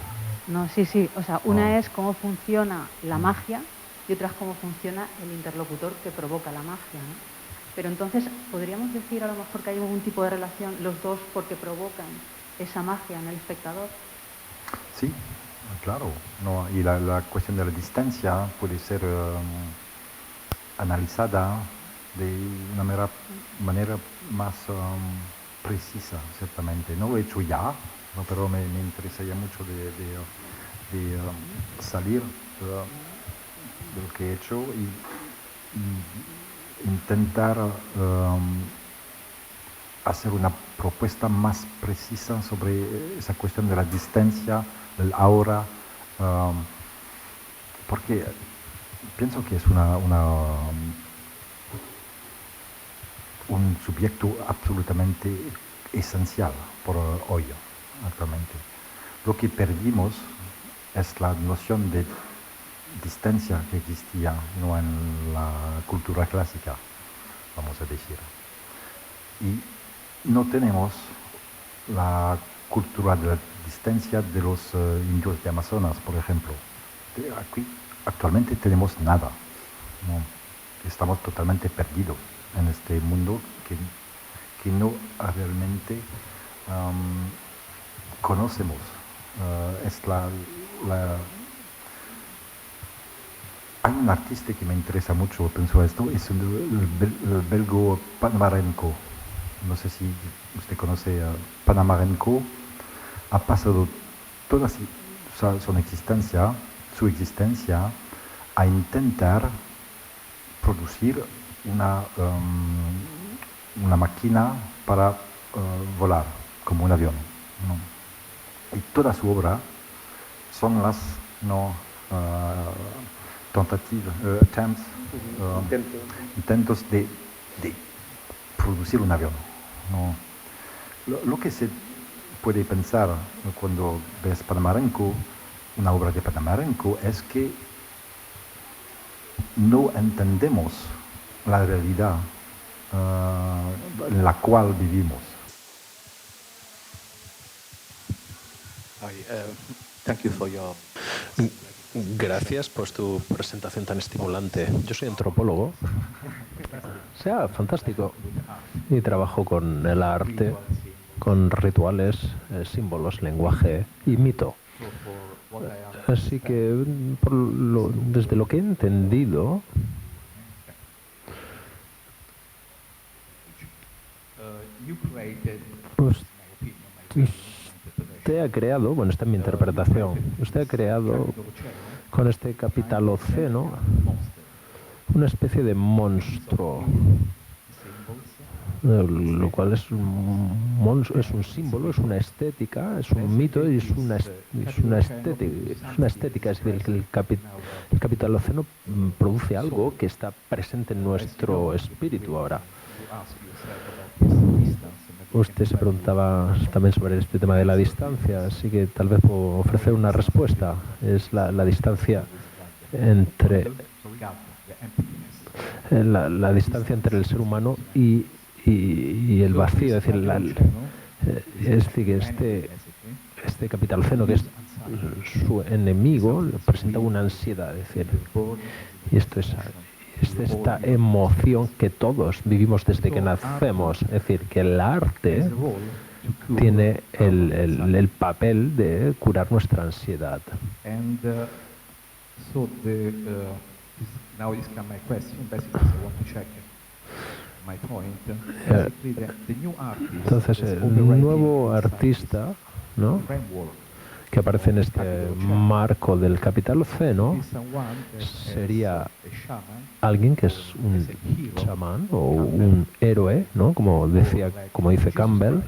No, sí. O sea, una es cómo funciona la magia y otra es cómo funciona el interlocutor que provoca la magia, ¿no? Pero entonces, ¿podríamos decir a lo mejor que hay algún tipo de relación los dos porque provocan esa magia en el espectador? Sí, claro. No, y la cuestión de la distancia puede ser analizada de una manera más precisa, ciertamente. No lo he hecho ya, ¿no? Pero me interesaría mucho de salir de lo que he hecho y intentar hacer una propuesta más precisa sobre esa cuestión de la distancia, del aura, porque pienso que es un sujeto absolutamente esencial por hoy, actualmente. Lo que perdimos es la noción de distancia que existía, ¿no?, en la cultura clásica, vamos a decir. Y no tenemos la cultura de la distancia de los indios de Amazonas, por ejemplo. Aquí actualmente tenemos nada, ¿no? Estamos totalmente perdidos en este mundo que no realmente conocemos. Hay un artista que me interesa mucho, pienso esto, es el belgo Panamarenko. No sé si usted conoce a Panamarenko. Ha pasado toda su existencia a intentar producir una máquina para volar, como un avión, ¿no? Y toda su obra son intentos de producir un avión. ¿No? Lo que se puede pensar cuando ves Panamarenko, una obra de Panamarenko, es que no entendemos la realidad en la cual vivimos. Gracias por tu presentación tan estimulante. Yo soy antropólogo. Sea fantástico. Y trabajo con el arte, con rituales, símbolos, lenguaje y mito. Así que, desde lo que he entendido, usted ha creado, bueno, esta es mi interpretación, usted ha creado con este capitaloceno una especie de monstruo, lo cual es un símbolo, es una estética, es un mito y es una estética. Es decir, que el capitaloceno produce algo que está presente en nuestro espíritu ahora. Usted se preguntaba también sobre este tema de la distancia, así que tal vez puedo ofrecer una respuesta. Es la distancia entre la distancia entre el ser humano y el vacío, es decir, que este capitaloceno, que es su enemigo, presenta una ansiedad, es decir, y esto es esta emoción que todos vivimos desde que nacemos, es decir, que el arte tiene el papel de curar nuestra ansiedad. Entonces, el nuevo artista, ¿no?, que aparece en este marco del capitaloceno sería alguien que es un chamán o un héroe, ¿no?, como dice Campbell,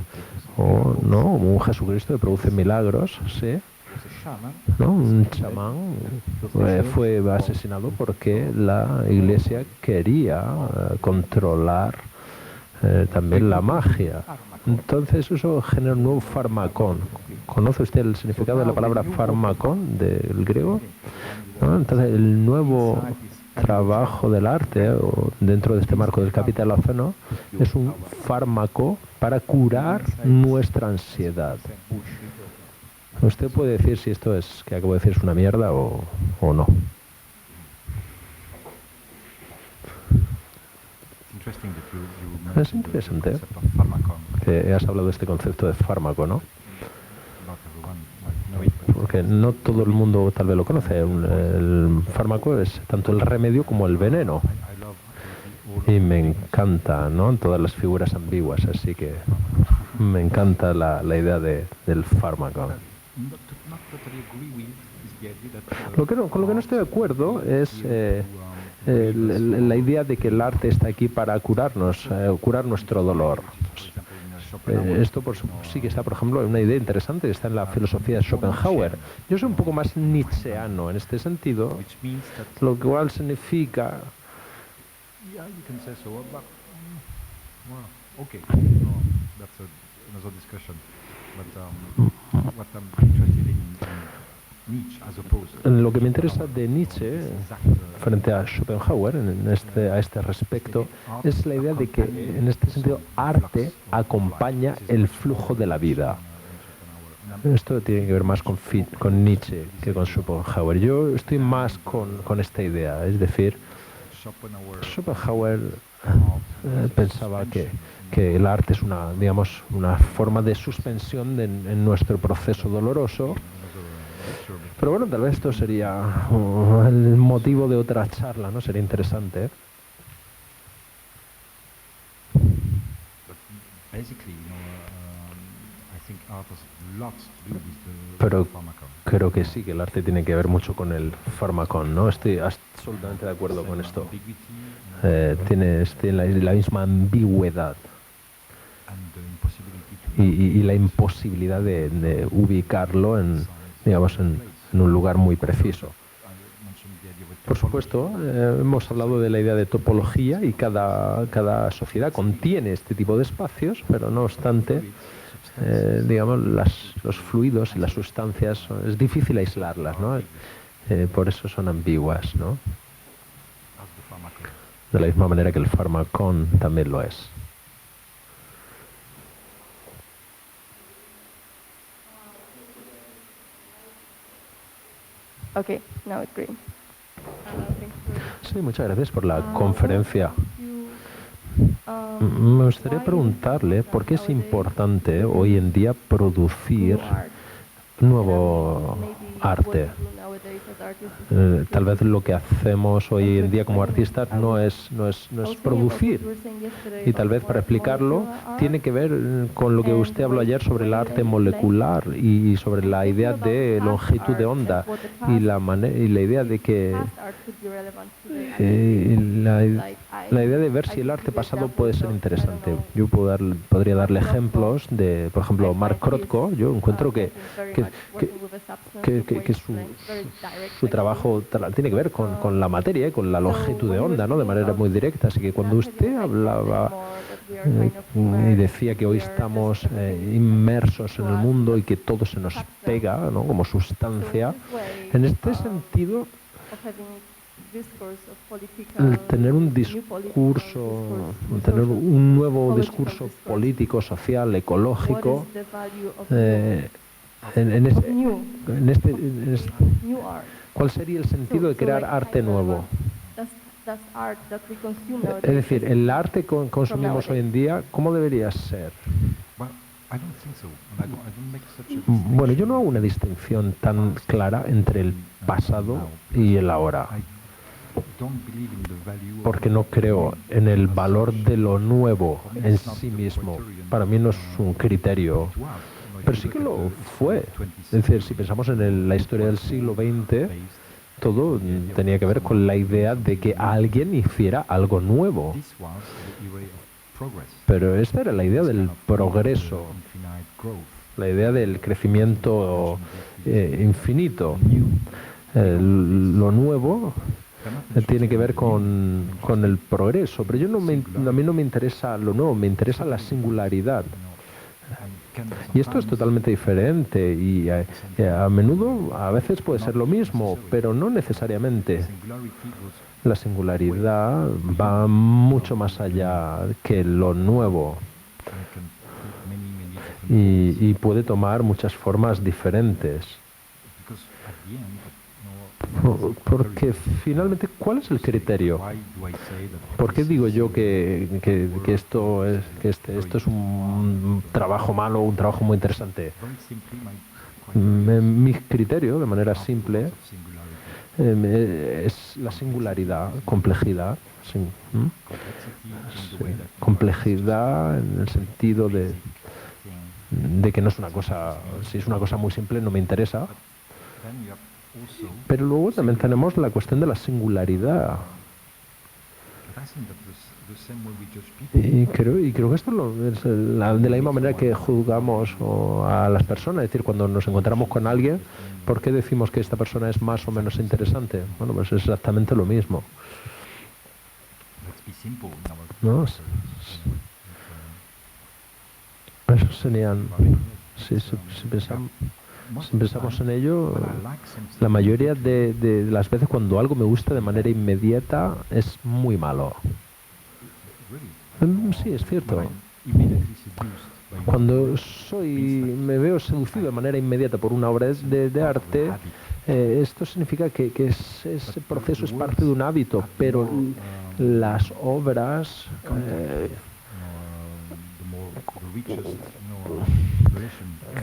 o no, un Jesucristo que produce milagros, ¿sí? ¿No? Un chamán fue asesinado porque la Iglesia quería controlar también la magia. Entonces eso genera un nuevo fármakon. ¿Conoce usted el significado de la palabra fármakon del griego? ¿No? Entonces el nuevo trabajo del arte, o dentro de este marco del capitaloceno, es un fármaco para curar nuestra ansiedad. Usted puede decir si esto que acabo de decir es una mierda o no. Es interesante que has hablado de este concepto de fármaco, ¿no? Porque no todo el mundo tal vez lo conoce. El fármaco es tanto el remedio como el veneno. Y me encanta, ¿no?, todas las figuras ambiguas, así que me encanta la idea del fármaco. Con lo que no estoy de acuerdo es la idea de que el arte está aquí para curarnos, curar nuestro dolor. Esto sí que está, por ejemplo, una idea interesante, está en la filosofía de Schopenhauer. Yo soy un poco más nietzscheano en este sentido, lo cual significa... Lo que me interesa de Nietzsche frente a Schopenhauer a este respecto es la idea de que en este sentido arte acompaña el flujo de la vida. Esto tiene que ver más con Nietzsche que con Schopenhauer. Yo estoy más con esta idea, es decir, Schopenhauer pensaba que el arte es una forma de suspensión en nuestro proceso doloroso. Pero bueno, tal vez esto sería el motivo de otra charla, ¿no? Sería interesante. Pero creo que sí, que el arte tiene que ver mucho con el fármacon, ¿no? Estoy absolutamente de acuerdo con esto. Tiene la misma ambigüedad y la imposibilidad de ubicarlo en un lugar muy preciso. Por supuesto, hemos hablado de la idea de topología y cada sociedad contiene este tipo de espacios, pero no obstante, digamos, los fluidos y las sustancias es difícil aislarlas, ¿no? Por eso son ambiguas, ¿no? De la misma manera que el farmacón también lo es. Okay, now it's green. Sí, muchas gracias por la conferencia. Me gustaría preguntarle por qué es importante hoy en día producir nuevo arte. Tal vez lo que hacemos hoy en día como artistas no es producir. Y tal vez para explicarlo tiene que ver con lo que usted habló ayer sobre el arte molecular y sobre la idea de longitud de onda y la idea de que la idea de ver si el arte pasado puede ser interesante. Yo podría darle ejemplos de, por ejemplo, Mark Rothko. Yo encuentro que su trabajo tiene que ver con la materia y con la longitud de onda, ¿no? De manera muy directa. Así que cuando usted hablaba y decía que hoy estamos inmersos en el mundo y que todo se nos pega, ¿no? Como sustancia, en este sentido, tener un nuevo discurso político, social, ecológico, ¿cuál sería el sentido de crear arte nuevo? Es decir, el arte que consumimos hoy en día, ¿cómo debería ser? Bueno, yo no hago una distinción tan clara entre el pasado y el ahora, porque no creo en el valor de lo nuevo en sí mismo. Para mí no es un criterio, pero sí que lo fue. Es decir, si pensamos en la historia del siglo XX, todo tenía que ver con la idea de que alguien hiciera algo nuevo. Pero esta era la idea del progreso, la idea del crecimiento infinito. Lo nuevo tiene que ver con el progreso, pero a mí no me interesa lo nuevo, me interesa la singularidad. Y esto es totalmente diferente y a menudo, a veces puede ser lo mismo, pero no necesariamente. La singularidad va mucho más allá que lo nuevo y puede tomar muchas formas diferentes. Porque finalmente, ¿cuál es el criterio? ¿Por qué digo yo que esto es un trabajo malo o un trabajo muy interesante? Mi criterio, de manera simple, es la singularidad, complejidad. Complejidad en el sentido de que no es una cosa, si es una cosa muy simple no me interesa. Pero luego también tenemos la cuestión de la singularidad. Y creo que esto es de la misma manera que juzgamos a las personas. Es decir, cuando nos encontramos con alguien, ¿por qué decimos que esta persona es más o menos interesante? Bueno, pues es exactamente lo mismo. ¿No? Eso serían... Si pensamos en ello, la mayoría de las veces cuando algo me gusta de manera inmediata es muy malo. Sí, es cierto. Cuando me veo seducido de manera inmediata por una obra de arte, esto significa que ese proceso es parte de un hábito, pero las obras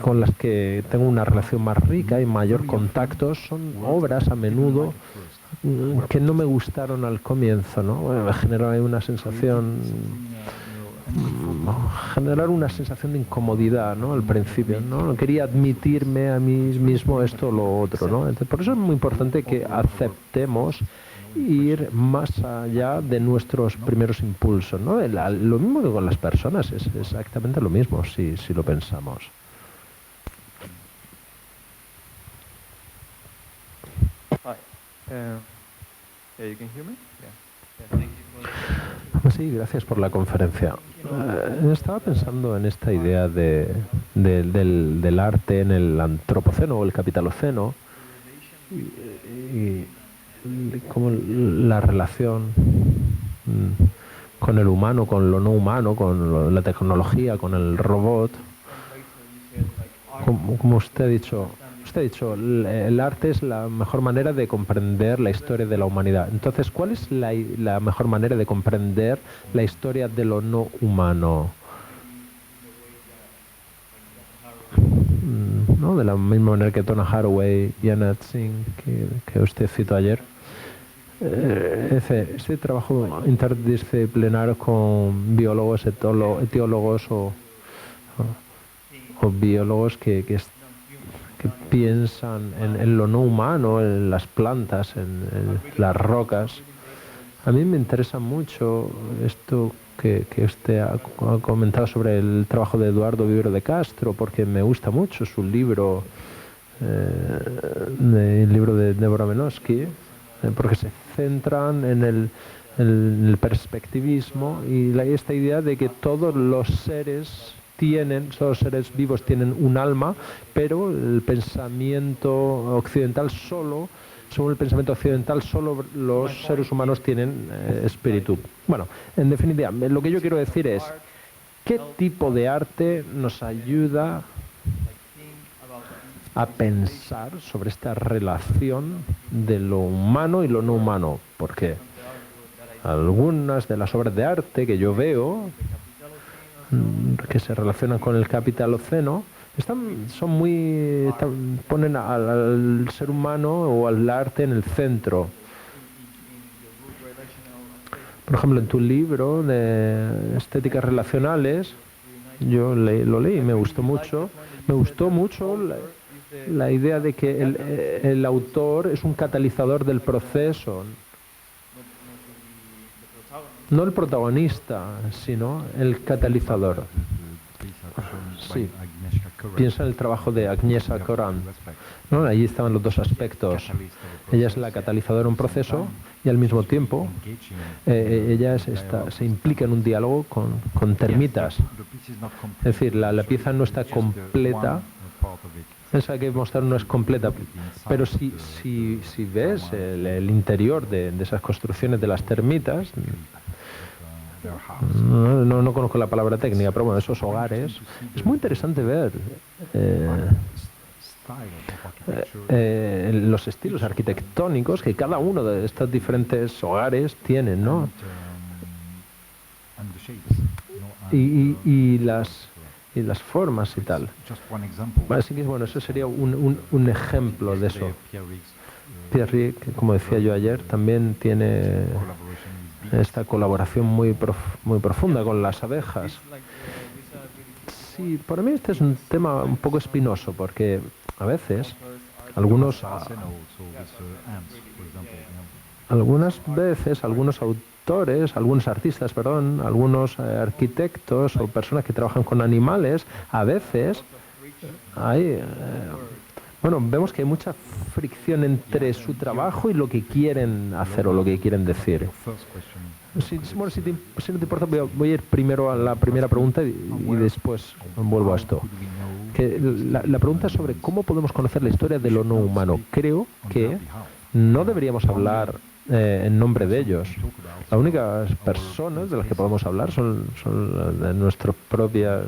con las que tengo una relación más rica y mayor contacto son obras a menudo que no me gustaron al comienzo, ¿no? Bueno, me generó una sensación de incomodidad, ¿no? Al principio, ¿no? Quería admitirme a mí mismo esto o lo otro, ¿no? Entonces, por eso es muy importante que aceptemos ir más allá de nuestros primeros impulsos, ¿no? Lo mismo que con las personas, es exactamente lo mismo si lo pensamos. Hi. Sí, gracias por la conferencia. Estaba pensando en esta idea del arte en el antropoceno o el capitaloceno y como la relación con el humano, con lo no humano, con la tecnología, con el robot. Como usted ha dicho, el arte es la mejor manera de comprender la historia de la humanidad. Entonces, ¿cuál es la mejor manera de comprender la historia de lo no humano? ¿No? De la misma manera que Donna Haraway y Anna Tsing, que usted citó ayer. Este trabajo interdisciplinar con biólogos, etiólogos o biólogos que piensan en lo no humano, en las plantas, en las rocas. A mí me interesa mucho esto que usted ha comentado sobre el trabajo de Eduardo Vivero de Castro, porque me gusta mucho su libro, el libro de Deborah Menosky, porque se centran en el perspectivismo y esta idea de que todos los seres vivos tienen un alma, pero el pensamiento occidental según el pensamiento occidental, solo los seres humanos tienen espíritu. Bueno, en definitiva, lo que yo quiero decir es, ¿qué tipo de arte nos ayuda a pensar sobre esta relación de lo humano y lo no humano? Porque algunas de las obras de arte que yo veo que se relacionan con el capitaloceno ponen al ser humano o al arte en el centro. Por ejemplo, en tu libro de estéticas relacionales, yo lo leí y me gustó mucho. Me gustó mucho la idea de que el autor es un catalizador del proceso. No el protagonista, sino el catalizador. Sí. Piensa en el trabajo de Agnieszka Koran, ¿no? Allí estaban los dos aspectos. Ella es la catalizadora de un proceso y al mismo tiempo ella se implica en un diálogo con termitas. Es decir, la pieza no está completa. Esa que mostrar no es completa, pero si ves el interior de esas construcciones de las termitas, no conozco la palabra técnica, pero bueno, esos hogares, es muy interesante ver los estilos arquitectónicos que cada uno de estos diferentes hogares tienen, ¿no? Y las formas y tal. Así que bueno, eso sería un ejemplo de eso. Pierre, que como decía yo ayer, también tiene esta colaboración muy profunda con las abejas. Sí, para mí este es un tema un poco espinoso, porque a veces algunas veces algunos autores, algunos artistas, perdón, algunos arquitectos o personas que trabajan con animales, a veces vemos que hay mucha fricción entre su trabajo y lo que quieren hacer o lo que quieren decir. Si no te importa, voy a ir primero a la primera pregunta y después vuelvo a esto. Que la pregunta es sobre cómo podemos conocer la historia de lo no humano. Creo que no deberíamos hablar en nombre de ellos. Las únicas personas de las que podemos hablar son de nuestra propia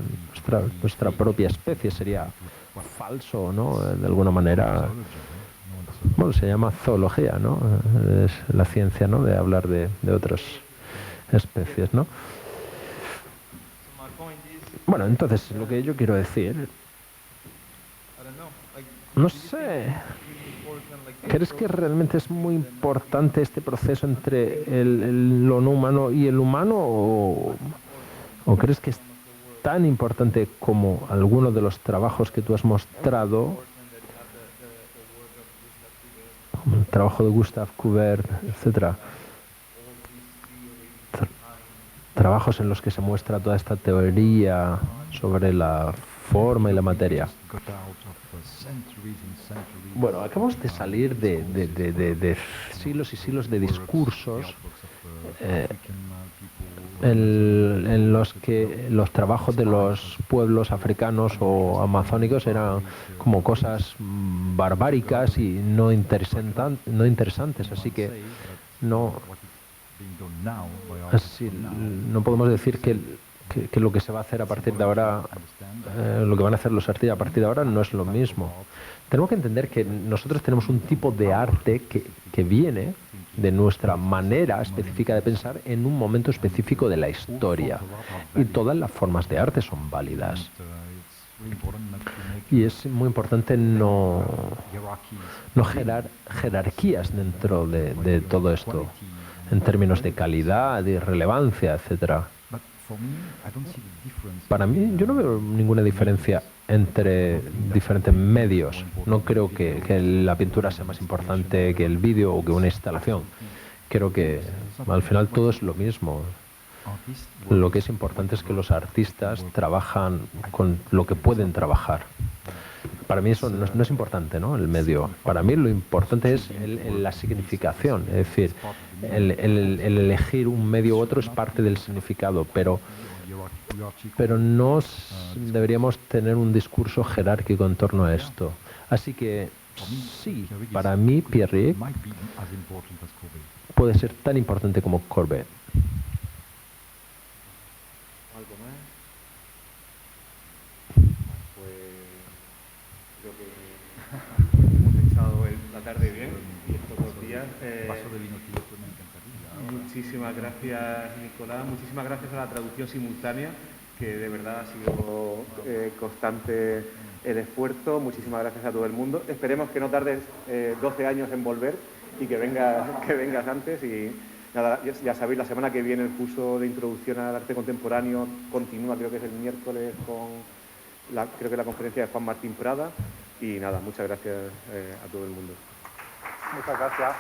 especie. Sería falso, ¿no? De alguna manera. Bueno, se llama zoología, ¿no? Es la ciencia, ¿no? De hablar de otras especies, ¿no? Bueno, entonces lo que yo quiero decir, no sé, ¿crees que realmente es muy importante este proceso entre lo no humano y el humano o crees que es tan importante como algunos de los trabajos que tú has mostrado, como el trabajo de Gustave Courbet, etcétera? Trabajos en los que se muestra toda esta teoría sobre la forma y la materia. Bueno, acabamos de salir de siglos y siglos de discursos en los que los trabajos de los pueblos africanos o amazónicos eran como cosas barbáricas y no interesantes, así que no podemos decir que lo que se va a hacer a partir de ahora, lo que van a hacer los artistas a partir de ahora no es lo mismo. Tenemos que entender que nosotros tenemos un tipo de arte que viene de nuestra manera específica de pensar en un momento específico de la historia. Y todas las formas de arte son válidas. Y es muy importante no jerarquías dentro de todo esto, en términos de calidad, de relevancia, etcétera. Para mí, yo no veo ninguna diferencia entre diferentes medios. No creo que la pintura sea más importante que el vídeo o que una instalación. Creo que al final todo es lo mismo. Lo que es importante es que los artistas trabajan con lo que pueden trabajar. Para mí eso no es importante, ¿no? El medio. Para mí lo importante es la significación. Es decir, el elegir un medio u otro es parte del significado, pero no deberíamos tener un discurso jerárquico en torno a esto. Así que sí, para mí Pierre puede ser tan importante como Courbet. ¿Algo más? Pues creo que hemos echado la tarde bien y estos 2 días. Muchísimas gracias, Nicolás. Muchísimas gracias a la traducción simultánea, que de verdad ha sido constante el esfuerzo. Muchísimas gracias a todo el mundo. Esperemos que no tardes 12 años en volver y que vengas antes. Y nada, ya sabéis, la semana que viene el curso de introducción al arte contemporáneo continúa, creo que es el miércoles, creo que la conferencia de Juan Martín Prada. Y nada, muchas gracias a todo el mundo. Muchas gracias.